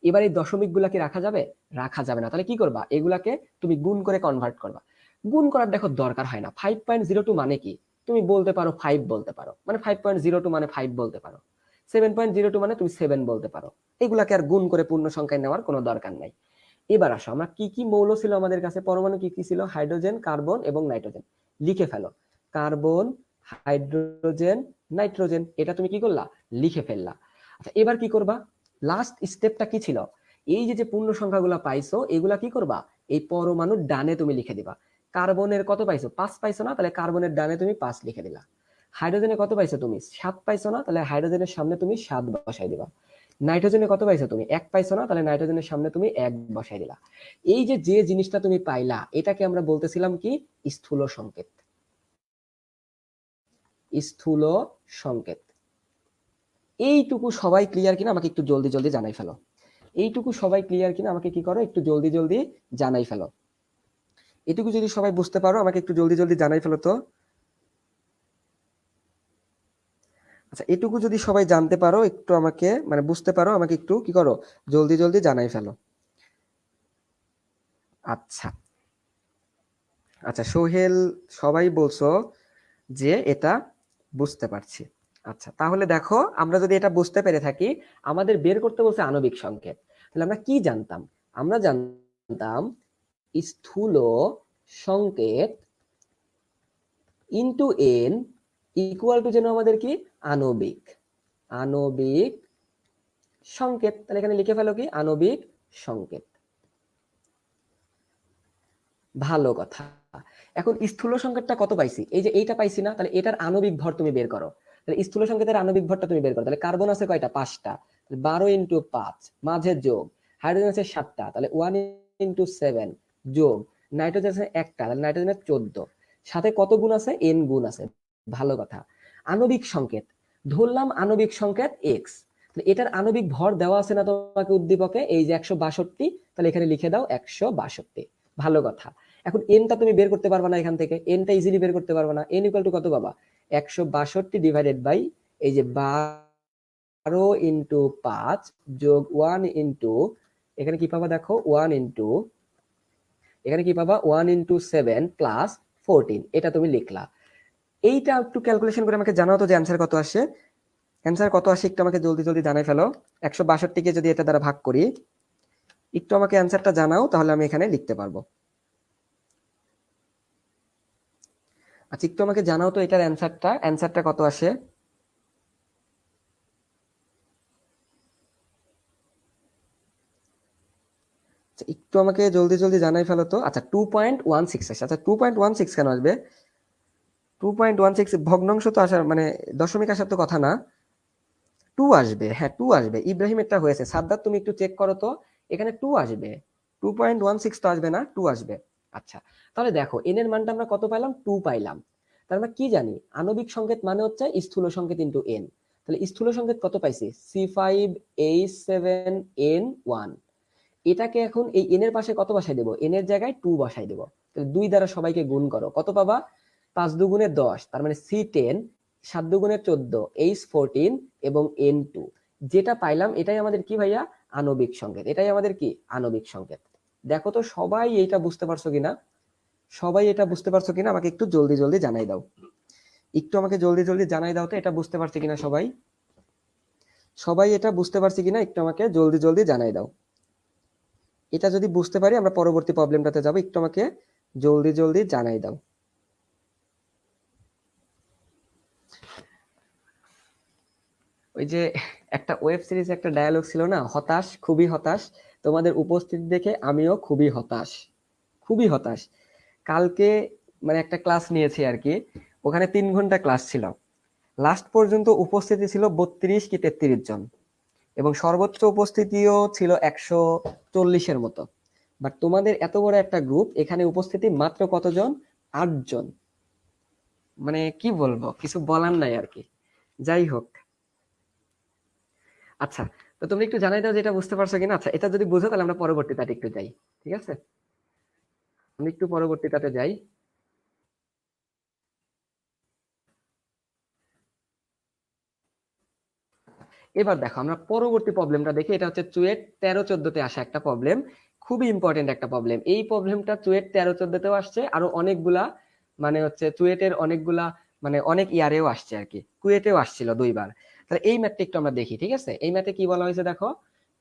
এবার এই দশমিক গুলা কি রাখা যাবে, রাখা যাবে না, তাহলে কি করবা এগুলাকে তুমি গুণ করে কনভার্ট করবা। গুণ করার দেখো দরকার হয় না, 5.02 মানে কি তুমি বলতে পারো 5 বলতে পারো, মানে 5.02 মানে 5 বলতে পারো, 7.02 মানে তুমি 7 বলতে পারো, এগুলাকে আর গুণ করে পূর্ণ সংখ্যায় নেওয়ার কোনো দরকার নাই। এবার আসো আমরা কি কি মৌল ছিল আমাদের কাছে, পরমাণু কি কি ছিল, হাইড্রোজেন, কার্বন এবং নাইট্রোজেন, লিখে ফেলো, কার্বন, হাইড্রোজেন, নাইট্রোজেন, এটা তুমি কি করলা লিখে ফেললা। আচ্ছা এবার কি করবা, লাস্ট স্টেপটা কি ছিল, এই যে যে পূর্ণ সংখ্যাগুলো পাইছো এগুলা কি করবা এই পরমাণুর ডানে তুমি লিখে দিবা। কার্বনের কত পাইছো 5 পাইছো না, তাহলে কার্বনের ডানে তুমি 5 লিখে দিলা। হাইড্রোজেনে কত পাইছো তুমি 7 পাইছো না, তাহলে হাইড্রোজেনের সামনে তুমি 7 বসাই দিবা। নাইট্রোজেনে কত পাইছো তুমি 1 পাইছো না, তাহলে নাইট্রোজেনের সামনে তুমি 1 বসাই দিলা। এই যে যে জিনিসটা তুমি পাইলা এটাকে আমরা বলতেছিলাম কি স্থূল সংকেত, স্থূল সংকেত। এইটুকু সবাই ক্লিয়ার কিনা আমাকে একটু জলদি জলদি জানাই ফেলো, এইটুকু সবাই ক্লিয়ার কিনা আমাকে কি করো একটু জলদি জলদি জানাই ফেলো। এটুকু যদি সবাই বুঝতে পারো আমাকে একটু জলদি জলদি জানাই ফেলো তো। আচ্ছা এটুকু যদি সবাই জানতে পারো একটু আমাকে মানে বুঝতে পারো আমাকে একটু কি করো জলদি জলদি জানাই ফেলো। আচ্ছা আচ্ছা সোহেল, সবাই বলছো যে এটা বুঝতে পারছি। আচ্ছা তাহলে দেখো আমরা যদি এটা বুঝতে পেরে থাকি, আমাদের বের করতে বলছে আণবিক সংকেত, তাহলে আমরা কি জানতাম, আমরা জানতাম স্থূল সংকেত ইনটু এন ইকুয়াল টু যেন আমাদের কি আণবিক, আণবিক সংকেত, তাহলে এখানে লিখে ফেলো কি আণবিক সংকেত। ভালো কথা। এখন স্থূল সংকেতটা কত পাইছি, এই যে এইটা পাইছি না, তাহলে এটার আণবিক ভর তুমি বের করো, তাহলে স্থূল সংকেতের আণবিক ভরটা তুমি বের করো, তাহলে কার্বন আছে কয়টা 5টা, 12 ইন্টু 5 মাঝে যোগ, হাইড্রোজেন আছে 7টা, তাহলে 1 ইন্টু 7 যোগ, নাইট্রোজেন আছে একটা, তাহলে নাইট্রোজেনের 14, সাথে কত গুণ আছে n গুণ আছে। ভালো কথা। আণবিক সংকেত ধরলাম, আণবিক সংকেত x, তাহলে এটার আণবিক ভর দেওয়া আছে না তোমাকে উদ্দীপকে এই যে 162, তাহলে এখানে লিখে দাও 162। ভালো কথা। এখন এনটা তুমি বের করতে পারবা না, এখান থেকে এনটা ইজিলি বের করতে পারবা না, এন ইকুয়াল টু কত পাবা 162 ডিভাইডেড বাই এই যে 12 ইন্টু 5 যোগ 1 ইন্টু এখানে কি পাবা দেখো 1 ইন্টু এখানে কি পাবা 1 ইন্টু 7 প্লাস 14, এটা তুমি লিখলা। এইটা একটু ক্যালকুলেশন করে আমাকে জানাও তো যে অ্যান্সার কত আসে, অ্যান্সার কত আসে একটু আমাকে জলদি জলদি জানাই ফেলো। 162 কে যদি এটা দ্বারা ভাগ করি একটু আমাকে অ্যান্সারটা জানাও, তাহলে আমি এখানে লিখতে পারবো। আচ্ছা একটু আমাকে জানাও তো এটার অ্যান্সারটা কত আসে। আচ্ছা, একটু আমাকে জলদি জলদি জানাই ফেলো তো। আচ্ছা 2.16 আসে, আচ্ছা 2.16 কেন আসবে, 2.16 ভগ্নাংশ তো আসার মানে দশমিক আসার তো কথা না, 2 আসবে, হ্যাঁ 2 আসবে, ইব্রাহিমেরটা হয়েছে, সাদ্দাত তুমি একটু চেক করো তো, এখানে 2 আসবে, 2.16 তো আসবে না, 2 আসবে। আচ্ছা তাহলে দেখো এন এর মানটা আমরা কত পাইলাম 2 পাইলাম, তার আমরা কি জানি আণবিক সংকেত মানে হচ্ছে স্থূল সংকেত ইনটু এন, তাহলে স্থূল সংকেত কত পাইছি C5H7N1, এটাকে এখন এই এন এর পাশে কত বসাই দেবো, এন এর জায়গায় 2 বসাই দেবো, তাহলে 2 দ্বারা সবাইকে গুণ করো, কত পাবা 5 দুগুণে 10, তার মানে C10, 7 দুগুণে 14, H14 এবং N2, যেটা পাইলাম এটাই আমাদের কি ভাইয়া আণবিক সংকেত, এটাই আমাদের কি আণবিক সংকেত। দেখো তো সবাই এইটা বুঝতে পারছো কিনা, সবাই এটা বুঝতে পারছো কিনা আমাকে একটু জলদি জলদি জানাই দাও, একটু আমাকে জলদি জলদি জানাই দাও তো এটা বুঝতে পারছে কিনা সবাই, সবাই এটা বুঝতে পারছে কিনা একটু আমাকে জলদি জলদি জানাই দাও। এটা যদি বুঝতে পারি আমরা পরবর্তী প্রবলেমটাতে যাব, একটু আমাকে জলদি জলদি জানাই দাও। ওই যে একটা ওয়েব সিরিজ একটা ডায়ালগ ছিল না, হতাশ, খুবই হতাশ, তোমাদের উপস্থিতি দেখে আমিও খুবই হতাশ, খুবই হতাশ। কালকে মানে একটা ক্লাস নিয়েছি আর কি, ওখানে 3 ঘন্টা ক্লাস ছিল, লাস্ট পর্যন্ত উপস্থিতি ছিল 32 কি 33 জন, এবং সর্বোচ্চ উপস্থিতিও ছিল 140-এর মতো। বাট তোমাদের এত বড় একটা গ্রুপ, এখানে উপস্থিতি মাত্র কতজন? 8 জন। মানে কি বলবো, কিছু বলার নাই আর কি। যাই হোক, আচ্ছা, তো তুমি একটু জানাই দাও যে এটা বুঝতে পারছো কিনা। আচ্ছা, এটা যদি বুঝো তাহলে আমরা পরবর্তীটাতে একটু যাই, ঠিক আছে? আমি একটু পরবর্তীটাতে যাই। এবার দেখো আমরা পরবর্তী প্রবলেমটা দেখি, এটা হচ্ছে চুয়েট 13-14-তে আসা একটা প্রবলেম, খুবই ইম্পর্টেন্ট একটা প্রবলেম। এই প্রবলেমটা চুয়েট 13-14-তেও আসছে, আরো অনেকগুলা মানে হচ্ছে চুয়েটের অনেকগুলা মানে অনেক ইয়ারেও আসছে আর কি, কুয়েটেও আসছিল 2 বার। তাহলে এই ম্যাথটা একটু আমরা দেখি, ঠিক আছে? এই ম্যাথে কি বলা হয়েছে দেখো,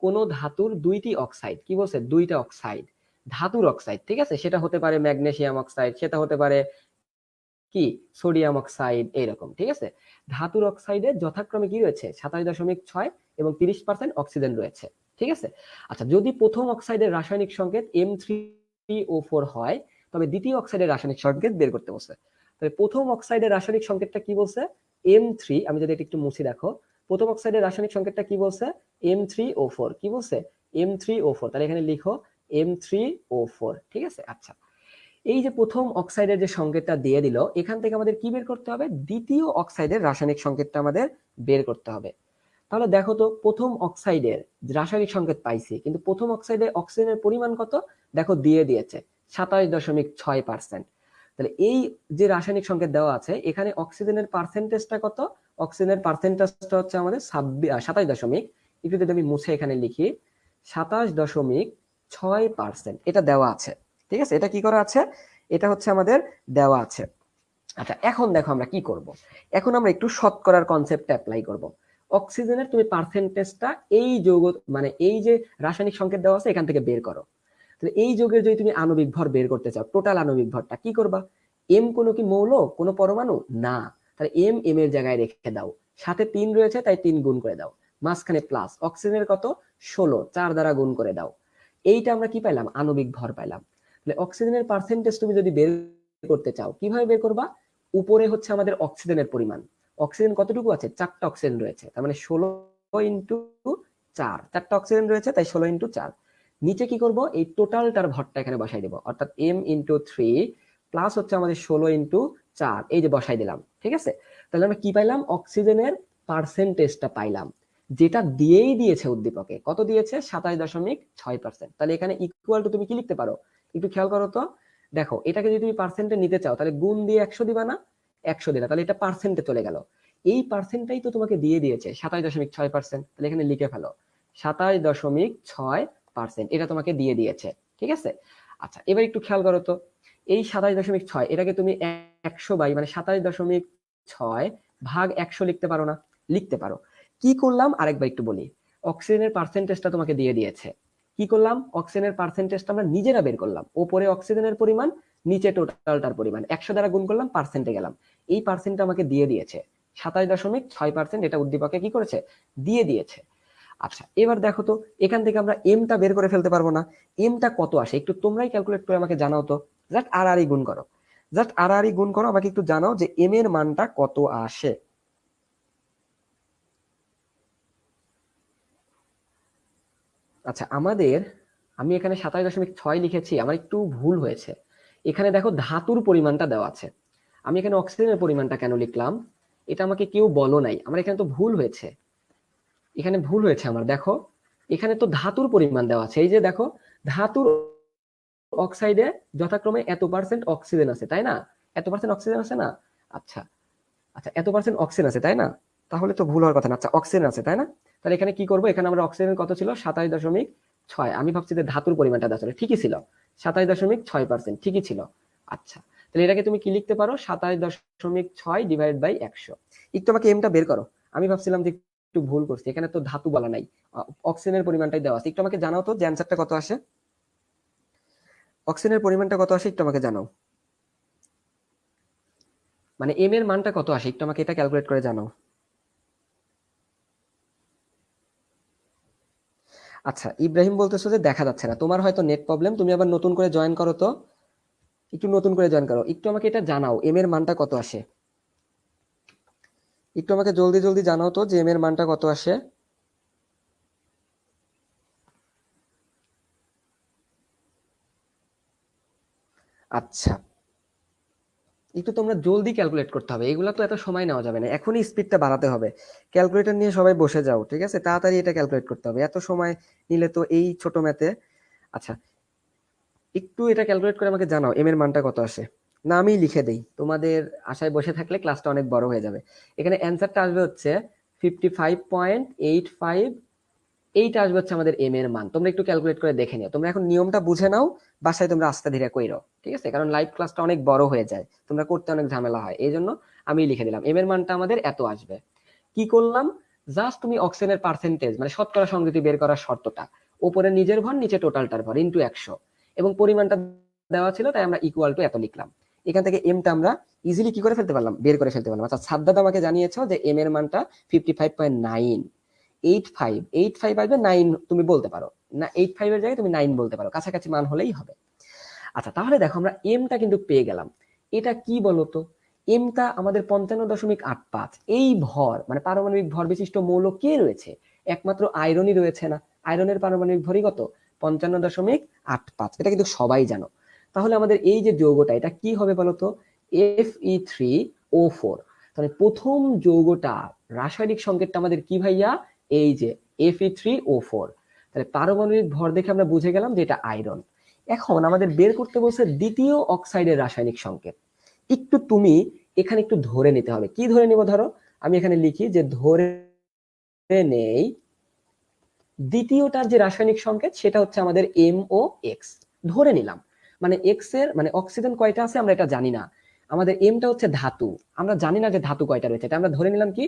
কোন ধাতুর 2টি অক্সাইড, কি বলছে, 2টা অক্সাইড, ধাতুর অক্সাইড, ঠিক আছে? সেটা হতে পারে ম্যাগনেসিয়াম অক্সাইড, সেটা হতে পারে কি সোডিয়াম অক্সাইড, এইরকম, ঠিক আছে? ধাতুর অক্সাইডে যথাক্রমে কি রয়েছে, 27.6 এবং 30% অক্সিজেন রয়েছে, ঠিক আছে? আচ্ছা, যদি প্রথম অক্সাইডের রাসায়নিক সংকেত M3O4 হয়, তবে দ্বিতীয় অক্সাইডের রাসায়নিক সংকেত বের করতে বলছে। তবে প্রথম অক্সাইডের রাসায়নিক সংকেতটা কি বলছে? M3, আমি যদি এটা একটু মুছি দেখো, প্রথম অক্সাইডের রাসায়নিক সংকেতটা কি বলছে? M3O4, কি বলছে? M3O4, তাহলে এখানে লিখো M3O4, ঠিক আছে? আচ্ছা, এই যে প্রথম অক্সাইডের যে সংকেতটা দিয়ে দিল, এখান থেকে আমাদের কি বের করতে হবে? দ্বিতীয় অক্সাইডের রাসায়নিক সংকেতটা আমাদের বের করতে হবে। তাহলে দেখো তো, প্রথম অক্সাইডের রাসায়নিক সংকেত পাইছি, কিন্তু প্রথম অক্সাইডে অক্সিজেনের পরিমাণ কত? দেখো দিয়ে দিয়েছে 27.6%। তাহলে এই যে রাসায়নিক সংকেত দেওয়া আছে, এখানে অক্সিজেনের পার্সেন্টেজটা কত? অক্সিজেনের পার্সেন্টেজটা হচ্ছে আমাদের 27 দশমিক, একটু যদি আমি মুছে এখানে লিখি 27.6%, এটা দেওয়া আছে, ঠিক আছে? এটা কি করা আছে? এটা হচ্ছে আমাদের দেওয়া আছে। আচ্ছা, এখন দেখো আমরা কি করব। এখন আমরা একটু শতকরার কনসেপ্ট অ্যাপ্লাই করব। অক্সিজেনের তুমি পার্সেন্টেজটা এই যৌগ মানে এই যে রাসায়নিক সংকেত দেওয়া আছে এখান থেকে বের করো। তাহলে এই যৌগের যদি তুমি আণবিক ভর বের করতে চাও, টোটাল আণবিক ভরটা কি করবা? এম কোনো কি মৌল, কোনো পরমাণু না? তাহলে এম এম এর জায়গায় রেখে দাও, সাথে 3 রয়েছে তাই 3 গুণ করে দাও, মাঝখানে প্লাস, অক্সিজেনের কত? 16, 4 দ্বারা গুণ করে দাও। এইটা আমরা কি পাইলাম? আণবিক ভর পাইলাম। তাহলে অক্সিজেনের পার্সেন্টেজ তুমি যদি বের করতে চাও, কিভাবে বের করবা? উপরে হচ্ছে আমাদের অক্সিজেনের পরিমাণ, অক্সিজেন কতটুকু আছে? 4টা অক্সিজেন রয়েছে, তার মানে 16x4, 4টা অক্সিজেন রয়েছে তাই 16x4। নিচে কি করব? এই টোটালটার ভরটা এখানে বসাই দেব, অর্থাৎ m×3 প্লাস হচ্ছে আমাদের 16x4, এই যে বসাই দিলাম, ঠিক আছে? তাহলে আমরা কি পাইলাম? অক্সিজেনের পার্সেন্টেজটা পাইলাম, যেটা দিয়েই দিয়েছে উদ্দীপকে, কত দিয়েছে? 27.6%। তাহলে এখানে ইকুয়াল টু তুমি কি লিখতে পারো? একটু খেয়াল করো তো, দেখো এটাকে যদি তুমি পার্সেন্টে নিতে চাও, তাহলে গুণ দিয়ে 100 দিবা না? 100 দিলা, তাহলে এটা পার্সেন্টে চলে গেল। এই পার্সেন্টটাই তো তোমাকে দিয়ে দিয়েছে 27.6%, তাহলে এখানে লিখে ফেলো 27.6%, এটা তোমাকে দিয়ে দিয়েছে, ঠিক আছে? আচ্ছা, এবার একটু খেয়াল করো তো, এই 27.6 এটাকে তুমি 100 বাই মানে 27.6 ভাগ 100 লিখতে পারো না? লিখতে পারো। কি করলাম আরেকবার একটু বলি, অক্সিজেনের পার্সেন্টেজটা তোমাকে দিয়ে দিয়েছে, কি করলাম? অক্সিজেনের পার্সেন্টেজটা আমরা নিজেরা বের করলাম, উপরে অক্সিজেনের পরিমাণ, নিচে টোটালটার পরিমাণ, 100 দ্বারা গুণ করলাম, পার্সেন্টে গেলাম, এই পার্সেন্টটা আমাকে দিয়ে দিয়েছে 27.6%, এটা উদ্দীপকে কি করেছে? দিয়ে দিয়েছে। আচ্ছা, এবার দেখো তো, এখান থেকে আমরা এমটা বের করে ফেলতে পারবো না? এমটা কত আসে একটু তোমরাই ক্যালকুলেট করে আমাকে জানাও তো, জাস্ট আর আর গুণ করো, জাস্ট আর আর গুণ করো, আমাকে একটু জানাও যে এম এর মানটা কত আসে। আচ্ছা, আমি এখানে 27.6 লিখেছি, আমার একটু ভুল হয়েছে। এখানে দেখো ধাতুর পরিমাণটা দেওয়া আছে, আমি এখানে অক্সিজেনের পরিমাণটা কেন লিখলাম? এটা আমাকে কেউ বলো নাই, আমার এখানে তো ভুল হয়েছে, এখানে ভুল হয়েছে আমার। দেখো এখানে তো ধাতুর পরিমাণ দেওয়া আছে, এই যে দেখো, ধাতুর অক্সাইডে যথাক্রমে এত পার্সেন্ট অক্সিজেন আছে, তাই না? এত পার্সেন্ট অক্সিজেন আছে না? আচ্ছা, আচ্ছা, এত পার্সেন্ট অক্সিজেন আছে, তাই না? তাহলে তো ভুল হওয়ার কথা না। আচ্ছা, অক্সিজেন আছে, তাই না? তাহলে এখানে কি করবো? এখানে আমরা অক্সিজেন কত ছিল? 27.6, আমি ভাবছি যে ধাতুর পরিমাণটা আসলে ঠিকই ছিল, 27.6%, ঠিকই ছিল। আচ্ছা, তাহলে এটাকে তুমি কি লিখতে পারো? 27.6 ডিভাইড বাই 100। একটু আমাকে এমটা বের করো, আমি ভাবছিলাম যে একটু ভুল করছি, এখানে তো ধাতু বলা নাই, অক্সিজেনের পরিমাণটাই দেওয়া আছে। একটু আমাকে জানাও তো যে অ্যান্সারটা কত আসে, অক্সিজেনের পরিমাণটা কত আসে, একটু আমাকে জানাও, মানে এম এর মানটা কত আসে, একটু আমাকে এটা ক্যালকুলেট করে জানাও। আচ্ছা, ইব্রাহিম বলতেছো যে দেখা যাচ্ছে না, তোমার হয়তো নেট প্রবলেম, তুমি আবার নতুন করে জয়েন করো তো, একটু নতুন করে জয়েন করো, একটু আমাকে এটা জানাও এম এর মানটা কত আসে, একটু আমাকে জলদি জলদি জানাও তো যে এম এর মানটা কত আসে। আচ্ছা, একটু তোমরা জলদি ক্যালকুলেট করতে হবে, এগুলা তো এত সময় নেওয়া যাবে না, এখনই স্পিডটা বাড়াতে হবে। ক্যালকুলেটর নিয়ে সবাই বসে যাও, ঠিক আছে, তাড়াতাড়ি এটা ক্যালকুলেট করতে হবে, এত সময় নিলে তো এই ছোট ম্যাথে। আচ্ছা, একটু এটা ক্যালকুলেট করে আমাকে জানাও এম এর মানটা কত আসে। না আমি লিখে দেই, তোমাদের আশায় বসে থাকলে ক্লাসটা অনেক বড় হয়ে যাবে। এখানে অ্যান্সারটা আসবে হচ্ছে 55.85, এইটা আসবে হচ্ছে আমাদের এম এর মান। তোমরা একটু ক্যালকুলেট করে দেখে নিও, তোমরা এখন নিয়মটা বুঝে নাও, বাসায় তোমরা আস্তে ধীরে কইরো, ঠিক আছে, কারণ লাইভ ক্লাসটা অনেক বড় হয়ে যায়, তোমরা করতে অনেক ঝামেলা হয়, এই জন্য আমি লিখে দিলাম এম এর মানটা আমাদের এত আসবে। কি করলাম, জাস্ট তুমি অক্সিজেনের পার্সেন্টেজ মানে শতকরা সংযুতি বের করার শর্তটা, উপরে নিজের ভর নিচে টোটালটার ভর ইন্টু 100, এবং পরিমাণটা দেওয়া ছিল তাই আমরা ইকুয়াল টু এত লিখলাম। এখান থেকে এমটা আমরা ইজিলি কি করে ফেলতে পারলাম, বের করে ফেলতে পারলাম। আচ্ছা, সাদ্দাত আমাকে জানিয়েছো যে এম এর মানটা 55.985 আসবে, 9 তুমি বলতে পারো, না 85 এর জায়গায় তুমি 9 বলতে পারো, কাছাকাছি মান হলেই হবে। আচ্ছা, তাহলে দেখো আমরা এমটা কিন্তু পেয়ে গেলাম। এটা কি বলতো, এমটা আমাদের 55.85, এই ভর মানে পারমাণবিক ভর বিশিষ্ট মৌল কে রয়েছে, একমাত্র আয়রনই রয়েছে না, আয়রনের পারমাণবিক ভরই কত, 55.85, এটা কিন্তু সবাই জানো। তাহলে আমাদের এই যে যৌগটা এটা কি হবে বলতো, Fe3O4। তাহলে প্রথম যৌগটা রাসায়নিক সংকেতটা আমাদের কি ভাইয়া, এই যে Fe3O4। তাহলে পারমাণবিক ভর দেখে আমরা বুঝে গেলাম যে এটা আয়রন। এখন আমাদের বের করতে বলছে দ্বিতীয় অক্সাইডের রাসায়নিক সংকেত। একটু তুমি এখানে একটু ধরে নিতে হবে, কি ধরে নিব, ধরো আমি এখানে লিখি যে ধরে নেই দ্বিতীয়টার যে রাসায়নিক সংকেত সেটা হচ্ছে আমাদের MOX, ধরে নিলাম। মানে এক্স এর মানে অক্সিজেন কয়টা আছে আমরা এটা জানি না, আমাদের এমটা হচ্ছে ধাতু, আমরা জানি না যে ধাতু কয়টা রয়েছে, এটা আমরা ধরে নিলাম কি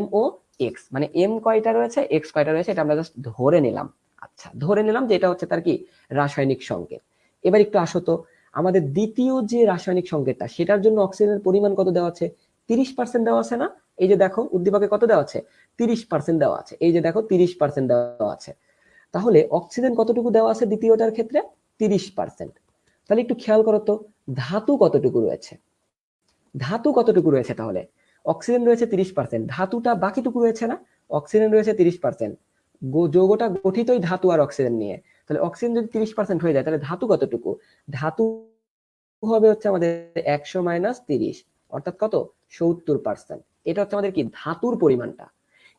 MOX, মানে এম কয়টা রয়েছে এক্স কয়টা রয়েছে এটা আমরা জাস্ট ধরে নিলাম। আচ্ছা, ধরে নিলাম যে এটা হচ্ছে তার কি রাসায়নিক সংকেত। এবার একটু আসো তো, আমাদের দ্বিতীয় যে রাসায়নিক সংকেতটা সেটার জন্য অক্সিজেনের পরিমাণ কত দেওয়া আছে, 30% দেওয়া আছে না, এই যে দেখো উদ্দীপকে কত দেওয়া আছে, 30% দেওয়া আছে, এই যে দেখো 30% দেওয়া আছে। তাহলে অক্সিজেন কতটুকু দেওয়া আছে দ্বিতীয়টার ক্ষেত্রে, 30%। তাহলে একটু খেয়াল করো তো ধাতু কতটুকু রয়েছে, ধাতু কতটুকু রয়েছে, তাহলে অক্সিজেন রয়েছে 30%, ধাতুটা বাকিটুকু রয়েছে না, অক্সিজেন রয়েছে 30%, যৌগটা গঠিতই ধাতু আর অক্সিজেন নিয়ে, তাহলে অক্সিজেন যদি 30% হয়ে যায় তাহলে ধাতু কতটুকু, ধাতু হবে হচ্ছে আমাদের 100 - 30, অর্থাৎ কত, 70%। এটা হচ্ছে আমাদের কি ধাতুর পরিমাণটা।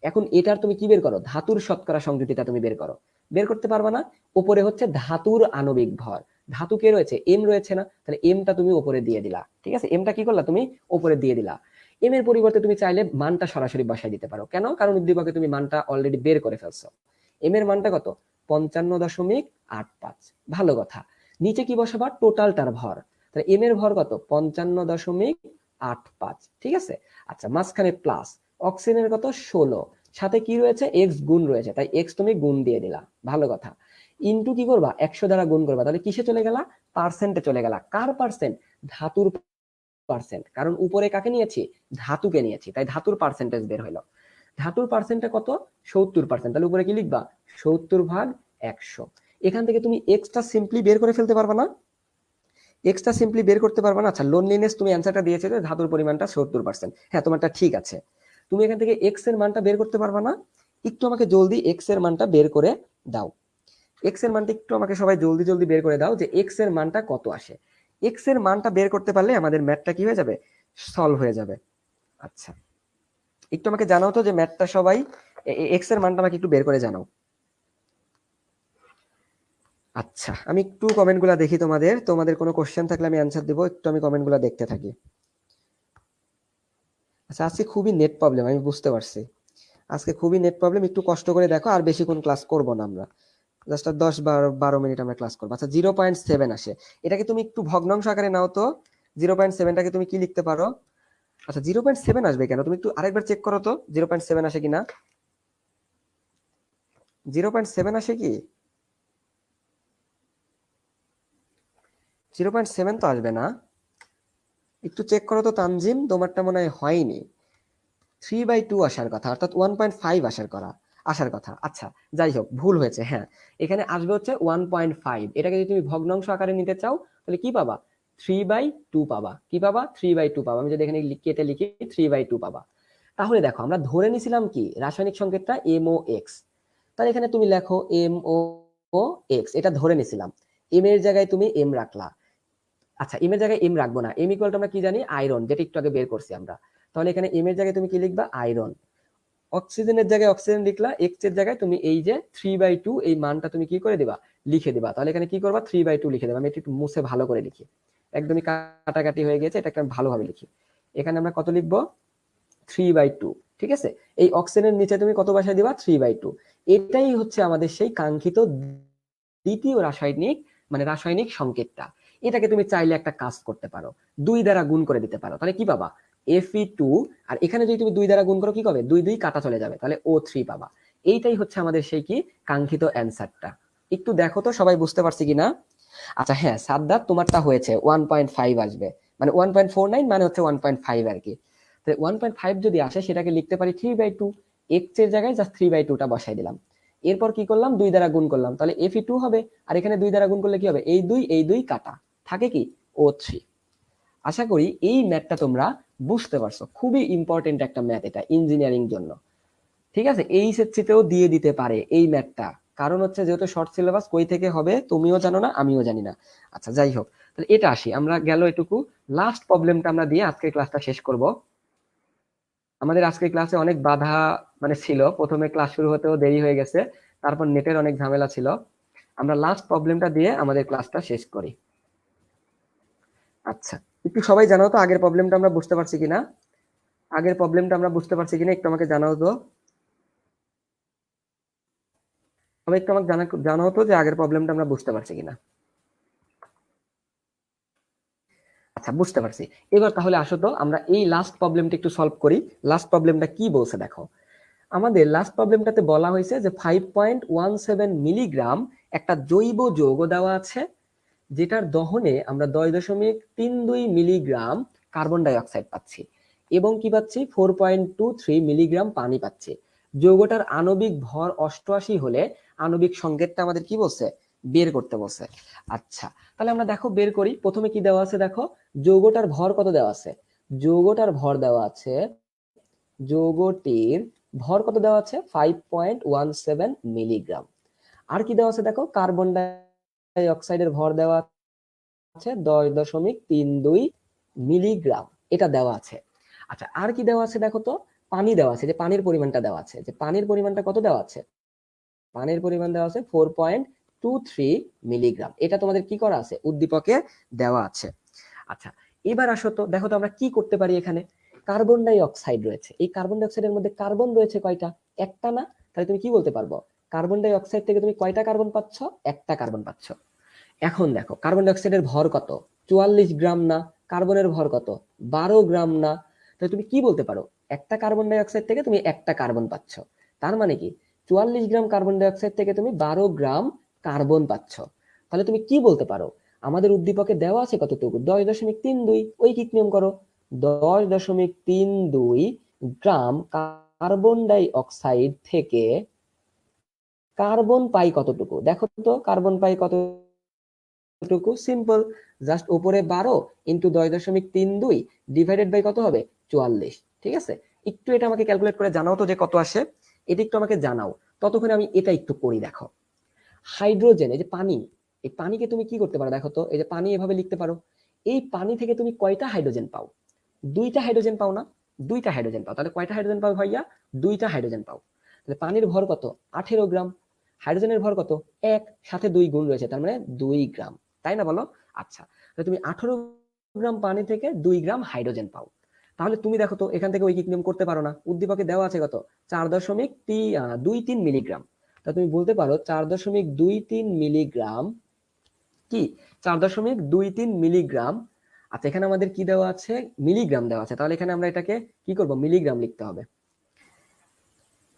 এখন এটার তুমি কি বের করো, ধাতুর শতকরা সংযুতিটা তুমি বের করো, বের করতে পারবা না, উপরে হচ্ছে ধাতুর আণবিক ভর, ধাতু কে রয়েছে এম রয়েছে না, তাহলে এমটা তুমি উপরে দিয়ে দিলা, ঠিক আছে, এমটা কি করলা তুমি উপরে দিয়ে দিলা। এম এর পরিবর্তে তুমি চাইলে মানটা সরাসরি বসাই দিতে পারো, কেন, কারণ উদ্দীপকে তুমি মানটা অলরেডি বের করে ফেলছো। এম এর মানটা কত, 55.85, ভালো কথা। নিচে কি বসাবা, টোটালটার ভর, তাহলে এম এর ভর কত, 55.85, ঠিক আছে। আচ্ছা, মাঝখানে প্লাস, অক্সিজেনের কত 16, সাথে কি রয়েছে এক্স গুণ রয়েছে, তাই এক্স তুমি গুণ দিয়ে দিলা, ভালো কথা। ইনটু কি করবা, 100 দ্বারা গুণ করবা, তাহলে কিসে চলে গেলা, পার্সেন্টে চলে গেলা, কার পার্সেন্ট, ধাতুর পার্সেন্ট, কারণ উপরে কাকে নিয়েছি, ধাতুকে নিয়েছি, তাই ধাতুর পার্সেন্টেজ বের হলো। ধাতুর পার্সেন্টটা কত, 70%, তাহলে উপরে কি লিখবা, 70/100। এখান থেকে তুমি এক্সটা সিম্পলি বের করে ফেলতে পারবা না, এক্সটা সিম্পলি বের করতে পারবা না। আচ্ছা, লোনলিনেস তুমি অ্যান্সারটা দিয়েছো যে ধাতুর পরিমাণটা 70%, হ্যাঁ তোমারটা ঠিক আছে, তুমি এখান থেকে এক্স এর মানটা বের করতে পারবা না, একটু আমাকে জলদি এক্স এর মানটা বের করে দাও, এক্স এর মানটা একটু আমাকে সবাই জলদি জলদি বের করে দাও যে এক্স এর মানটা কত আসে। এক্স এর মানটা বের করতে পারলে আমাদের ম্যাথটা কি হয়ে যাবে, সলভ হয়ে যাবে। আচ্ছা, একটু আমাকে জানাও তো যে ম্যাথটা সবাই এক্স এর মানটা আমাকে একটু বের করে জানাও। আচ্ছা, আমি একটু কমেন্টগুলো দেখি, তোমাদের তোমাদের কোনো কোশ্চেন থাকলে আমি অ্যান্সার দেবো, একটু আমি কমেন্টগুলো দেখতে থাকি। আচ্ছা, আজকে খুবই নেট প্রবলেম, আমি বুঝতে পারছি, আজকে খুবই নেট প্রবলেম, একটু কষ্ট করে দেখো, আর বেশিক্ষণ ক্লাস করব না আমরা, জাস্ট 10-12 মিনিট আমরা ক্লাস করবো। আচ্ছা, 0.7 আসে, এটাকে তুমি একটু ভগ্নাংশ আকারে নাও তো, 0.7টাকে তুমি কি লিখতে পারো। আচ্ছা, 0.7 আসবে কেন, তুমি একটু আরেকবার চেক করো তো 0.7 আসে কিনা, 0.7 আসে কি, 0.7 তো আসবে না, একটু চেক করো তো তানজিম, তোমারটা মনে হয় হয়নি, 3/2 আসার কথা, অর্থাৎ 1.5 আসার কথা। আসার কথা। আচ্ছা, যাই হোক, ভুল হয়েছে। হ্যাঁ, এখানে আসবে হচ্ছে 1.5। এটাকে যদি তুমি ভগ্নাংশ আকারে নিতে চাও তাহলে কি পাবা? 3/2 পাবা। কি পাবা? 3/2 পাবা। আমি যদি এখানে কেটে লিখি 3/2 পাবা। তাহলে দেখো আমরা ধরে নিছিলাম কি রাসায়নিক সংকেতটা MOX। তাহলে এখানে তুমি লেখো MOX, এটা ধরে নিছিলাম। এম এর জায়গায় তুমি এম রাখলা। আচ্ছা, এম এর জায়গায় এম রাখবো না, এম ইকুয়াল টু আমরা কি জানি? আয়রন, যেটা একটু আগে বের করছি আমরা। তাহলে এখানে এম এর জায়গায় তুমি কি লিখবা? আয়রন। অক্সিজেনের জায়গায় অক্সিজেন লিখলা, এক্স এর জায়গায় তুমি এই যে 3/2 এই মানটা তুমি কি করে দিবা? লিখে দিবা। তাহলে এখানে কি করবা? 3/2 লিখে দেবা। আমি একটু মুছে ভালো করে লিখি, একদমই কাটাকাটি হয়ে গেছে, এটাকে আমি ভালোভাবে লিখি। এখানে আমরা কত লিখবো? 3/2। ঠিক আছে, এই অক্সিজেনের নিচে তুমি কত বসায় দিবা? 3/2। এটাই হচ্ছে আমাদের সেই কাঙ্ক্ষিত দ্বিতীয় রাসায়নিক রাসায়নিক সংকেতটা। এটাকে তুমি চাইলে একটা কাজ করতে পারো, 2 দ্বারা গুণ করে দিতে পারো। তাহলে কি পাবা? Fe2। আর এখানে যদি তুমি 2 দ্বারা গুণ করো কি হবে? 2 2 কাটা চলে যাবে, তাহলে O3 পাবা। এইটাই হচ্ছে আমাদের সেই কি কাঙ্ক্ষিত অ্যান্সারটা। একটু দেখো তো সবাই বুঝতে পারছি কিনা। আচ্ছা হ্যাঁ, সাদ্দাত তোমারটা হয়েছে 1.5 আসবে, 1.49 মানে হচ্ছে 1.5 আর কি। তো 1.5 যদি আসে সেটাকে লিখতে পারি 3/2। এক্স এর জায়গায় জাস্ট 3/2টা বসাই দিলাম। এরপর কি করলাম? 2 দ্বারা গুণ করলাম, তাহলে Fe2 হবে। আর এখানে 2 দ্বারা গুণ করলে কি হবে? এই 2 কাটা থাকে কি? O3। আশা করি এই ম্যাথটা তোমরা বুঝতে পারছো। খুবই ইম্পর্টেন্ট একটা ম্যাথ এটা ইঞ্জিনিয়ারিং জন্য। ঠিক আছে, এইচএসসিতেও দিয়ে দিতে পারে এই ম্যাথটা, কারণ হচ্ছে যেহেতু শর্ট সিলেবাস, কই থেকে হবে তুমিও জানো না, আমিও জানি না। আচ্ছা যাই হোক, তাহলে এটা আসি আমরা, গেল এটুকু। লাস্ট প্রবলেমটা আমরা দিয়ে আজকের ক্লাসটা শেষ করব। আমাদের আজকের ক্লাসে অনেক বাধা ছিল, প্রথমে ক্লাস শুরু হতেও দেরি হয়ে গেছে, তারপর নেটের অনেক ঝামেলা ছিল। আমরা লাস্ট প্রবলেমটা দিয়ে আমাদের ক্লাসটা শেষ করি। আচ্ছা, একটু সবাই জানাও তো আগের প্রবলেমটা আমরা বুঝতে পারছি কিনা। আগের প্রবলেমটা আমরা বুঝতে পারছি কিনা একটু আমাকে জানাও তো। সবাই একটু আমাকে জানাও তো যে আগের প্রবলেমটা আমরা বুঝতে পারছি কিনা। আচ্ছা, বুঝতে পারছি। এবার তাহলে আসো তো আমরা এই লাস্ট প্রবলেমটা একটু সলভ করি। লাস্ট প্রবলেমটা কি বলছে দেখো। আমাদের লাস্ট প্রবলেমটাতে বলা হয়েছে যে 5.17 মিলিগ্রাম একটা জৈব যৌগ দেওয়া আছে, যেটার দহনে আমরা 10.32 মিলিগ্রাম কার্বন ডাই অক্সাইড পাচ্ছি, এবং কি পাচ্ছি? 4.23 মিলিগ্রাম পানি পাচ্ছি। যৌগটার আণবিক ভর 88 হলে আণবিক সংকেতটা আমাদের কি বলছে? বের করতে বলছে। আচ্ছা, তাহলে আমরা দেখো বের করি। প্রথমে কি দেওয়া আছে দেখো, যৌগটার ভর কত দেওয়া আছে? যৌগটার ভর দেওয়া আছে, যৌগটির ভর কত দেওয়া আছে? 5.17 মিলিগ্রাম। আর কি দেওয়া আছে দেখো, কার্বন ডাই অক্সাইডের ভর দেওয়া আছে 10.32 মিলিগ্রাম, এটা দেওয়া আছে। আচ্ছা, আর কি দেওয়া আছে দেখো তো, পানি দেওয়া আছে, যে পানির পরিমাণটা দেওয়া আছে, যে পানির পরিমাণটা কত দেওয়া আছে? পানির পরিমাণ দেওয়া আছে 4.23 মিলিগ্রাম। এটা তোমাদের কি করা আছে? উদ্দীপকে দেওয়া আছে। আচ্ছা, এবার আসো তো দেখো তো আমরা কি করতে পারি। এখানে কার্বন ডাই অক্সাইড রয়েছে, এই কার্বন ডাই অক্সাইডের মধ্যে কার্বন রয়েছে কয়টা? একটা না? তাহলে তুমি কি বলতে পারবো? কার্বন ডাই অক্সাইড থেকে তুমি কয়টা কার্বন পাচ্ছ? একটা কার্বন পাচ্ছ। এখন দেখো কার্বন ডাই অক্সাইডের ভর কত? 44 গ্রাম না? কার্বনের ভর কত? 12 গ্রাম না? তাহলে তুমি কি বলতে পারো? একটা কার্বন ডাই অক্সাইড থেকে তুমি একটা কার্বন পাচ্ছ। তার মানে কি 44 গ্রাম কার্বন ডাই অক্সাইড থেকে তুমি 12 গ্রাম কার্বন পাচ্ছ। তাহলে তুমি কি বলতে পারো? আমাদের উদ্দীপকে দেওয়া আছে কতটুকু? 10.32। ঐকিক নিয়ম করো। 10.32 গ্রাম কার্বন ডাই অক্সাইড থেকে কার্বন পাই কতটুকু? দেখো তো কার্বন পাই কতটুকু। সিম্পল, জাস্ট উপরে 12 ইন্টু 10.32 ডিভাইডেড বাই কত হবে? 44। ঠিক আছে, একটু এটা আমাকে ক্যালকুলেট করে জানাও তো যে কত আসে। এটা একটু আমাকে জানাও, ততক্ষণে আমি এটা একটু করি। দেখো হাইড্রোজেন, এই যে পানি, এই পানিকে তুমি কি করতে পারো দেখো তো। এই যে পানি এভাবে লিখতে পারো। এই পানি থেকে তুমি কয়টা হাইড্রোজেন পাও? 2টা হাইড্রোজেন পাও না? 2টা হাইড্রোজেন পাও। তাহলে কয়টা হাইড্রোজেন পাও ভাইয়া? 2টা হাইড্রোজেন পাও। তাহলে পানির ভর কত? 18 গ্রাম। হাইড্রোজেনের ভর কত? 1, সাথে 2 গুণ রয়েছে, তার মানে 2 গ্রাম। তাই না বলো? আচ্ছা, তাহলে তুমি 18 গ্রাম পানি থেকে 2 গ্রাম হাইড্রোজেন পাও। তাহলে তুমি দেখো তো এখান থেকে ঐকিক নিয়ম করতে পারো না? উদ্দীপকে দেওয়া আছে কত? 4.23 মিলিগ্রাম। তা তুমি বলতে পারো 4.23 মিলিগ্রাম কি? 4.23 মিলিগ্রাম। আচ্ছা, এখানে আমাদের কি দেওয়া আছে? মিলিগ্রাম দেওয়া আছে, তাহলে এখানে আমরা এটাকে কি করব? মিলিগ্রাম লিখতে হবে।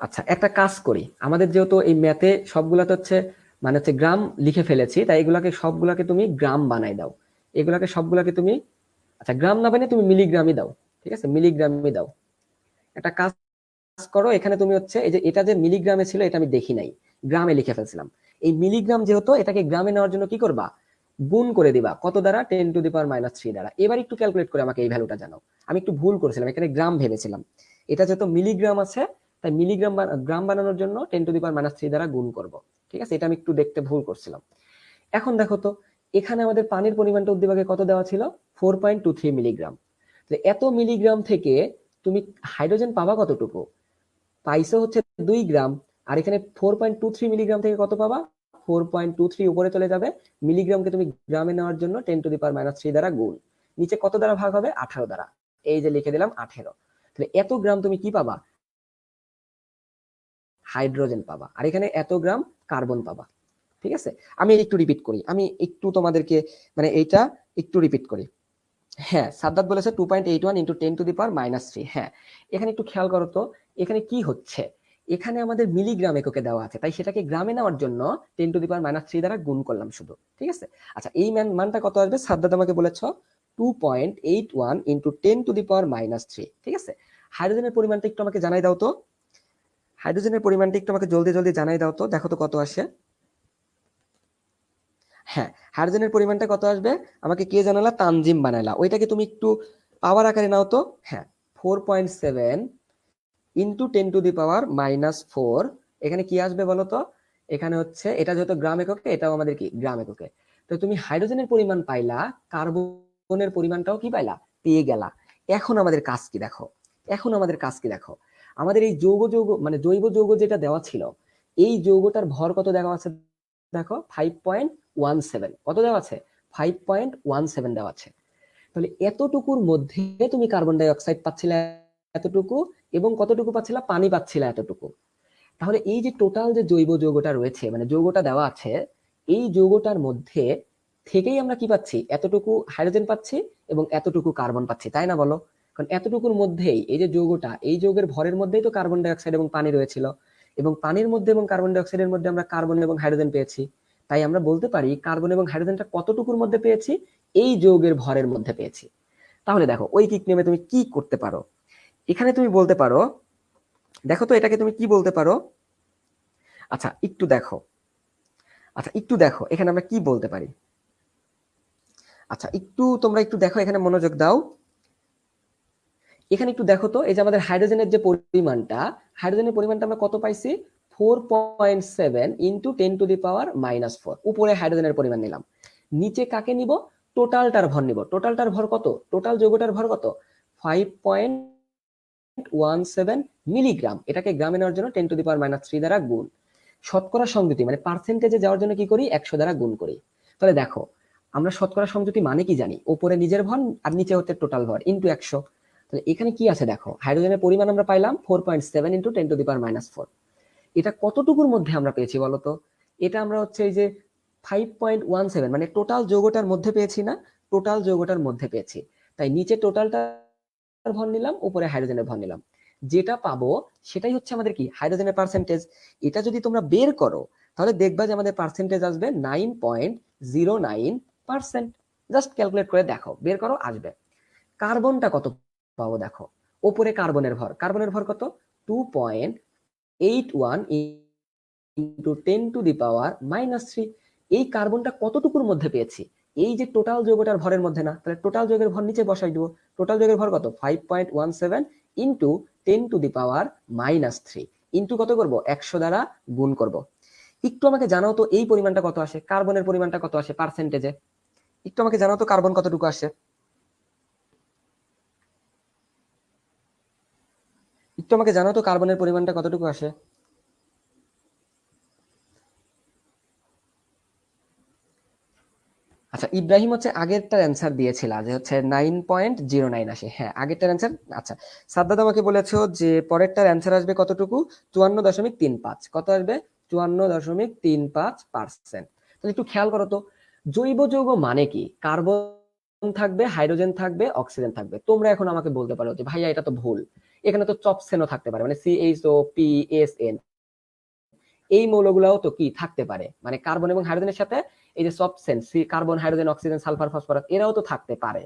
আচ্ছা, একটা কাজ করি, আমাদের যেহেতু এই ম্যাথে সবগুলাতে হচ্ছে গ্রাম লিখে ফেলেছি, তাই এগুলাকে সবগুলাকে তুমি গ্রাম বানাই দাও। এগুলাকে সবগুলাকে তুমি, আচ্ছা গ্রাম না বানিয়ে তুমি মিলিগ্রামই দাও। ঠিক আছে, মিলিগ্রামই দাও। একটা কাজ করো, এখানে তুমি হচ্ছে এই যে এটা যে মিলিগ্রামে ছিল এটা আমি দেখি নাই, গ্রামে লিখে ফেলছিলাম। এই মিলিগ্রাম যেহেতু, এটাকে গ্রামে নেওয়ার জন্য কি করবা, গুণ করে দিবা কত দ্বারা, 10⁻³ দ্বারা। এবার একটু ক্যালকুলেট করে আমাকে এই ভ্যালুটা জানাও। আমি একটু ভুল করেছিলাম, এখানে গ্রাম ভেবেছিলাম, এটা যেহেতু মিলিগ্রাম আছে তাই মিলিগ্রাম গ্রাম বানানোর জন্য 10⁻³ দ্বারা গুণ করব। ঠিক আছে, এটা আমি একটু দেখতে ভুল করছিলাম। এখন দেখো তো, এখানে আমাদের পানির পরিমাণটা উদ্দীপকে কত দেওয়া ছিল, 4.23 মিলিগ্রাম। এত মিলিগ্রাম থেকে তুমি হাইড্রোজেন পাবা কতটুকু, পাইছো হচ্ছে 2 গ্রাম। আর এখানে 4.23 মিলিগ্রাম থেকে কত পাবা, 4.23 উপরে চলে যাবে, মিলিগ্রামকে তুমি গ্রামে নেওয়ার জন্য 10⁻³ দ্বারা গুণ, নিচে কত দ্বারা ভাগ হবে, 18 দ্বারা। এই যে লিখে দিলাম 18। তাহলে এত গ্রাম তুমি কি পাবা, হাইড্রোজেন পাবা, আর এখানে এত গ্রাম কার্বন পাবা। ঠিক আছে, আমি একটু রিপিট করি, আমি একটু তোমাদেরকে মানে এইটা একটু রিপিট করি। হ্যাঁ, সাদ্দাত বলেছে 2.81 ইন্টু 10⁻³ হ্যাঁ, এখানে একটু খেয়াল করো তো, এখানে কি হচ্ছে, এখানে আমাদের মিলিগ্রাম এককে দেওয়া আছে, তাই সেটাকে গ্রামে নেওয়ার জন্য 10⁻³ দ্বারা গুণ করলাম শুধু। ঠিক আছে, আচ্ছা এই মানটা কত আসবে, সাদ্দাত আমাকে বলেছ 2.81 ইন্টু 10⁻³। ঠিক আছে, হাইড্রোজেনের পরিমাণটা একটু আমাকে জানাই দাও তো, হাইড্রোজেনের পরিমাণটা একটু আমাকে জলদি জলদি জানাই দাও তো, দেখো তো কত আসে। হ্যাঁ, হাইড্রোজেনের পরিমাণটা কত আসবে আমাকে কে জানালা, তানজিম বানাইলা, ওইটাকে তুমি একটু পাওয়ার আকারে নাও তো। হ্যাঁ, 4.7 ইন্টু 10⁻⁻⁴। এখানে কি আসবে বলো তো, এখানে হচ্ছে এটা যেহেতু গ্রাম এককে, এটাও আমাদের কি গ্রাম এককে। তো তুমি হাইড্রোজেনের পরিমাণ পাইলা, কার্বনের পরিমাণটাও কি পাইলা, পেয়ে গেলা। এখন আমাদের কাজ কি দেখো, এখন আমাদের কাজ কি দেখো, আমাদের এই যৌগ মানে জৈব যৌগ যেটা দেওয়া ছিল, এই যৌগটার ভর কত দেওয়া আছে দেখো, 5.17। কত দেওয়া আছে, 5.17 দেওয়া আছে। তাহলে এতটুকুর মধ্যে তুমি কার্বন ডাই অক্সাইড পাচ্ছিলে এতটুকু, এবং কতটুকু পাচ্ছিলা, পানি পাচ্ছিলা এতটুকু। তাহলে এই যে টোটাল যে জৈব যৌগটা রয়েছে, মানে যৌগটা দেওয়া আছে, এই যৌগটার মধ্যে থেকেই আমরা কি পাচ্ছি, এতটুকু হাইড্রোজেন পাচ্ছি এবং এতটুকু কার্বন পাচ্ছি, তাই না বলো? কারণ এতটুকুর মধ্যেই এই যে যৌগটা, এই যৌগের ভরের মধ্যেই তো কার্বন ডাই অক্সাইড এবং পানি রয়েছিল, এবং পানির মধ্যে এবং কার্বন ডাই অক্সাইডের মধ্যে আমরা কার্বন এবং হাইড্রোজেন পেয়েছি। তাই আমরা বলতে পারি কার্বন এবং হাইড্রোজেনটা কতটুকুর মধ্যে পেয়েছি, এই যৌগের ভরের মধ্যে পেয়েছি। তাহলে দেখো ঐকিক নিয়মে তুমি কি করতে পারো, এখানে তুমি বলতে পারো, দেখো তো এটাকে তুমি কি বলতে পারো, আচ্ছা একটু দেখো, আচ্ছা একটু দেখো এখানে আমরা কি বলতে পারি, আচ্ছা একটু তোমরা একটু দেখো, এখানে মনোযোগ দাও। এখানে একটু দেখো তো, এই যে আমাদের হাইড্রোজেনের যে পরিমাণটা, হাইড্রোজেনের পরিমাণটা আমরা কত পাইছি, 4.7 ইন্টু 10⁻⁻⁴। উপরে হাইড্রোজেনের পরিমাণ নিলাম, নিচে কাকে নিব, টোটালটার ভর নিব। টোটালটার ভর কত, টোটাল যৌগটার ভর কত, 5.17 মিলিগ্রাম। এটাকে গ্রামে নেওয়ার জন্য 10⁻³ দ্বারা গুণ। শতকরা সংযুতি মানে পার্সেন্টেজে যাওয়ার জন্য কি করি, 100 দ্বারা গুণ করি। তাহলে দেখো আমরা শতকরা সংযুতি মানে কি জানি, উপরে নিজের ভর আর নিচে হচ্ছে টোটাল ভর ইন্টু 100। তাহলে এখানে কি আছে দেখো, হাইড্রোজেনের পরিমাণ আমরা পাইলাম 4.7 ইন্টু 10⁻⁴। এটা কতটুকুর মধ্যে আমরা পেয়েছি বলতো, এটা আমরা হচ্ছে এই যে 5.17 মানে টোটাল যৌগটার মধ্যে পেয়েছি না, টোটাল যৌগটার মধ্যে পেয়েছি। তাই নিচে টোটালটার ভর নিলাম, উপরে হাইড্রোজেনের ভর নিলাম, যেটা পাবো সেটাই হচ্ছে আমাদের কি, হাইড্রোজেনের পার্সেন্টেজ। এটা যদি তোমরা বের করো তাহলে দেখবা যে আমাদের পার্সেন্টেজ আসবে 9.09%। জাস্ট ক্যালকুলেট করে দেখো, বের করো, আসবে। কার্বনটা কত পাবো দেখো, উপরে কার্বনের ভর কত, 2.81 ইন্টু 10⁻⁻3। এই কার্বনটা কতটুকুর মধ্যে পেয়েছি, এই যে টোটাল যৌগটার ভরের মধ্যে না, তাহলে টোটাল যৌগের ভর নিচে বসাই দিব। টোটাল যৌগের ভর কত, 5.17 ইন্টু 10⁻⁻3 ইন্টু কত করব, 100 দ্বারা গুণ করব। একটু আমাকে জানাও তো এই পরিমাণটা কত আসে, কার্বনের পরিমাণটা কত আসে পার্সেন্টেজে, একটু আমাকে জানাও তো কার্বন কতটুকু আসে, একটু আমাকে জানাও তো কার্বনের পরিমাণটা কতটুকু আসে। আচ্ছা ইব্রাহিম হচ্ছে আগেরটার অ্যান্সার দিয়েছিল যে হচ্ছে 9.09 আসে, হ্যাঁ আগেরটার অ্যান্সার। আচ্ছা সাদ্দাত আমাকে বলেছো যে পরেরটার অ্যান্সার আসবে কতটুকু, 54.35। কত আসবে, 54.35%। তাহলে একটু খেয়াল করো তো, জৈব যৌগ মানে কি, কার্বন থাকবে, হাইড্রোজেন থাকবে, অক্সিজেন থাকবে। তোমরা এখন আমাকে বলতে পারো যে ভাইয়া এটা তো ভুল, এখানে তো চপসেনও থাকতে পারে, মানে CHO, PSN, এই মৌলগুলাও তো কি থাকতে পারে, মানে কার্বন এবং হাইড্রোজেনের সাথে এই যে সবসেন carbon, hydrogen, oxygen, sulphur, phosphorus এরাও তো থাকতে পারে,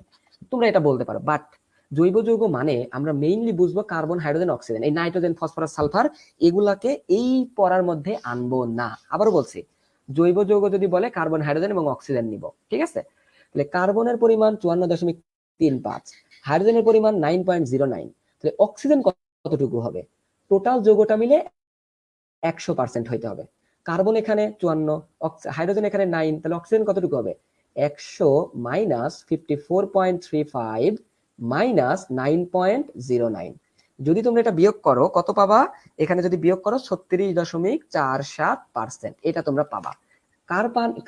তোমরা এটা বলতে পারো। বাট জৈব যৌগ মানে আমরা মেইনলি বুঝবো কার্বন, হাইড্রোজেন, অক্সিজেন, এই নাইট্রোজেন, ফসফরাস, সালফার এগুলাকে এই পড়ার মধ্যে আনবো না। আবারও বলছি, জৈব যৌগ যদি বলে কার্বন, হাইড্রোজেন এবং অক্সিজেন নিব, ঠিক আছে? তাহলে কার্বনের পরিমাণ 54.35, হাইড্রোজেনের পরিমাণ 9.09, তাহলে অক্সিজেন কতটুকু হবে? টোটাল যৌগটা মিলে 100% হইতে হবে। কার্বন এখানে 54, হাইড্রোজেন এখানে 9, তাহলে অক্সিজেন কতটুকু হবে? 100 মাইনাস 54.35 মাইনাস 9.09। যদি তোমরা এটা বিয়োগ করো কত পাবা? এখানে যদি বিয়োগ করো 36.47%, এটা তোমরা পাবা।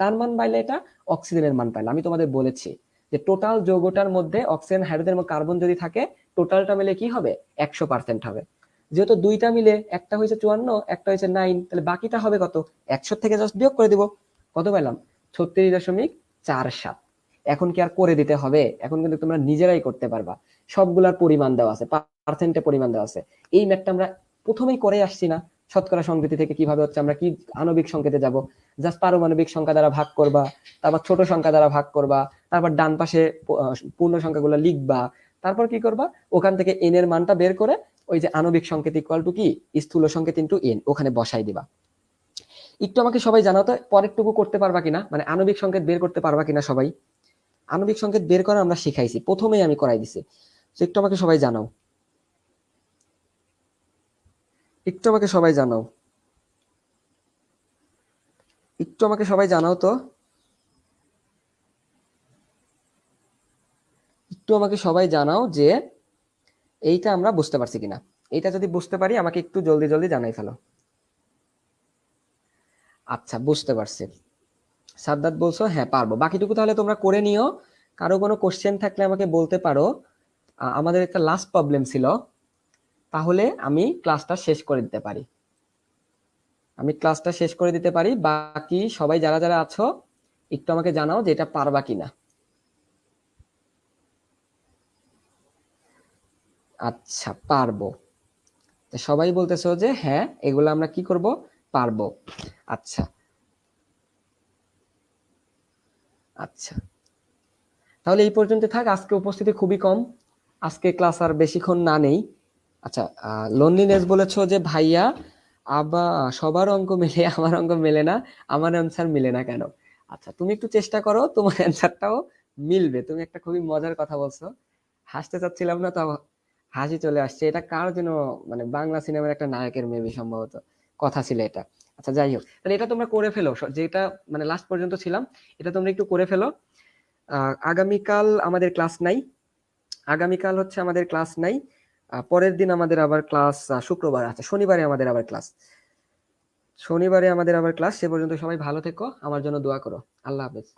কার মান পাইলে? এটা অক্সিজেনের মান পাইলে। আমি তোমাদের বলেছি যে টোটাল যৌগটার মধ্যে অক্সিজেন, হাইড্রোজেন এবং কার্বন যদি থাকে, টোটালটা মিলে কি হবে? 100% হবে। যেহেতু দুইটা মিলে, একটা হয়েছে 54, একটা হয়েছে 9, তাহলে বাকিটা হবে কত? 100 থেকে জাস্ট বিয়োগ করে দিব। কত পেলাম? 36.47। এখন কি আর করে দিতে হবে? এখন কিন্তু তোমরা নিজেরাই করতে পারবা। সবগুলার পরিমাণ দেওয়া আছে, পার্সেন্টে পরিমাণ দেওয়া আছে। এই ম্যাথটা আমরা প্রথমেই করে আসছি না? শতকরা সংকেত থেকে কিভাবে হচ্ছে, আমরা কি আণবিক সংকেতে যাব, জাস্ট পারমাণবিক সংখ্যা দ্বারা ভাগ করবা, তারপর ছোট সংখ্যা দ্বারা ভাগ করবা, তারপর ডান পাশে পূর্ণ সংখ্যাগুলো লিখবা, তারপর কি করবা? ওখান থেকে এন এর মানটা বের করে ওই যে আণবিক সংকেত ইকুয়াল টু কি স্থূল সংকেত ইনটু এন, ওখানে বসাই দিবা। একটু আমাকে সবাই জানাও তো, পরেরটুকু করতে পারবা কিনা, মানে আণবিক সংকেত বের করতে পারবা কিনা সবাই? আণবিক সংকেত বের করা আমরা শিখাইছি, প্রথমেই আমি করাই দিছি। একটু আমাকে সবাই জানাও, একটু আমাকে সবাই জানাও, একটু আমাকে সবাই জানাও তো, একটু আমাকে সবাই জানাও যে এইটা আমরা বুঝতে পারছি কিনা। এইটা যদি বুঝতে পারি আমাকে একটু জলদি জলদি জানাই ফেলো। আচ্ছা, বুঝতে পারছি। সাদ্দাত বলছো হ্যাঁ পারবো। বাকিটুকু তাহলে তোমরা করে নিও। কারো কোনো কোশ্চেন থাকলে আমাকে বলতে পারো। আমাদের একটা লাস্ট প্রবলেম ছিল, তাহলে আমি ক্লাসটা শেষ করে দিতে পারি। বাকি সবাই যারা যারা আছো একটু আমাকে জানাও যে এটা পারবা কিনা। আচ্ছা, পারবো। সবাই বলতেছো যে হ্যাঁ এগুলো আমরা কি করব, পারবো। আচ্ছা আচ্ছা, তাহলে এই পর্যন্ত থাক। আজকে উপস্থিতি খুবই কম, আজকে ক্লাস আর বেশিক্ষণ না নেই। আচ্ছা, লোনলিনেস বলেছো যে ভাইয়া আবার সবার অঙ্ক মেলে আমার অঙ্ক মেলে না, আমার অ্যান্সার মিলে না কেন? আচ্ছা, তুমি একটু চেষ্টা করো, তোমার অ্যান্সারটাও মিলবে। তুমি একটা খুবই মজার কথা বলছো, হাসতে চাচ্ছিলাম না তো হাসি চলে আসছে। এটা কার যেন, মানে বাংলা সিনেমার একটা নায়কের মেবি সম্ভবত কথা ছিল এটা। আচ্ছা যাই হোক, তাহলে এটা তোমরা করে ফেলো, যেটা মানে লাস্ট পর্যন্ত ছিলাম এটা তোমরা একটু করে ফেলো। আগামীকাল আমাদের ক্লাস নাই, আগামীকাল হচ্ছে আমাদের ক্লাস নাই। পরের দিন আমাদের আবার ক্লাস শুক্রবার আছে, শনিবারে আমাদের আবার ক্লাস, সে পর্যন্ত সবাই ভালো থেকো, আমার জন্য দোয়া করো। আল্লাহ হাফেজ।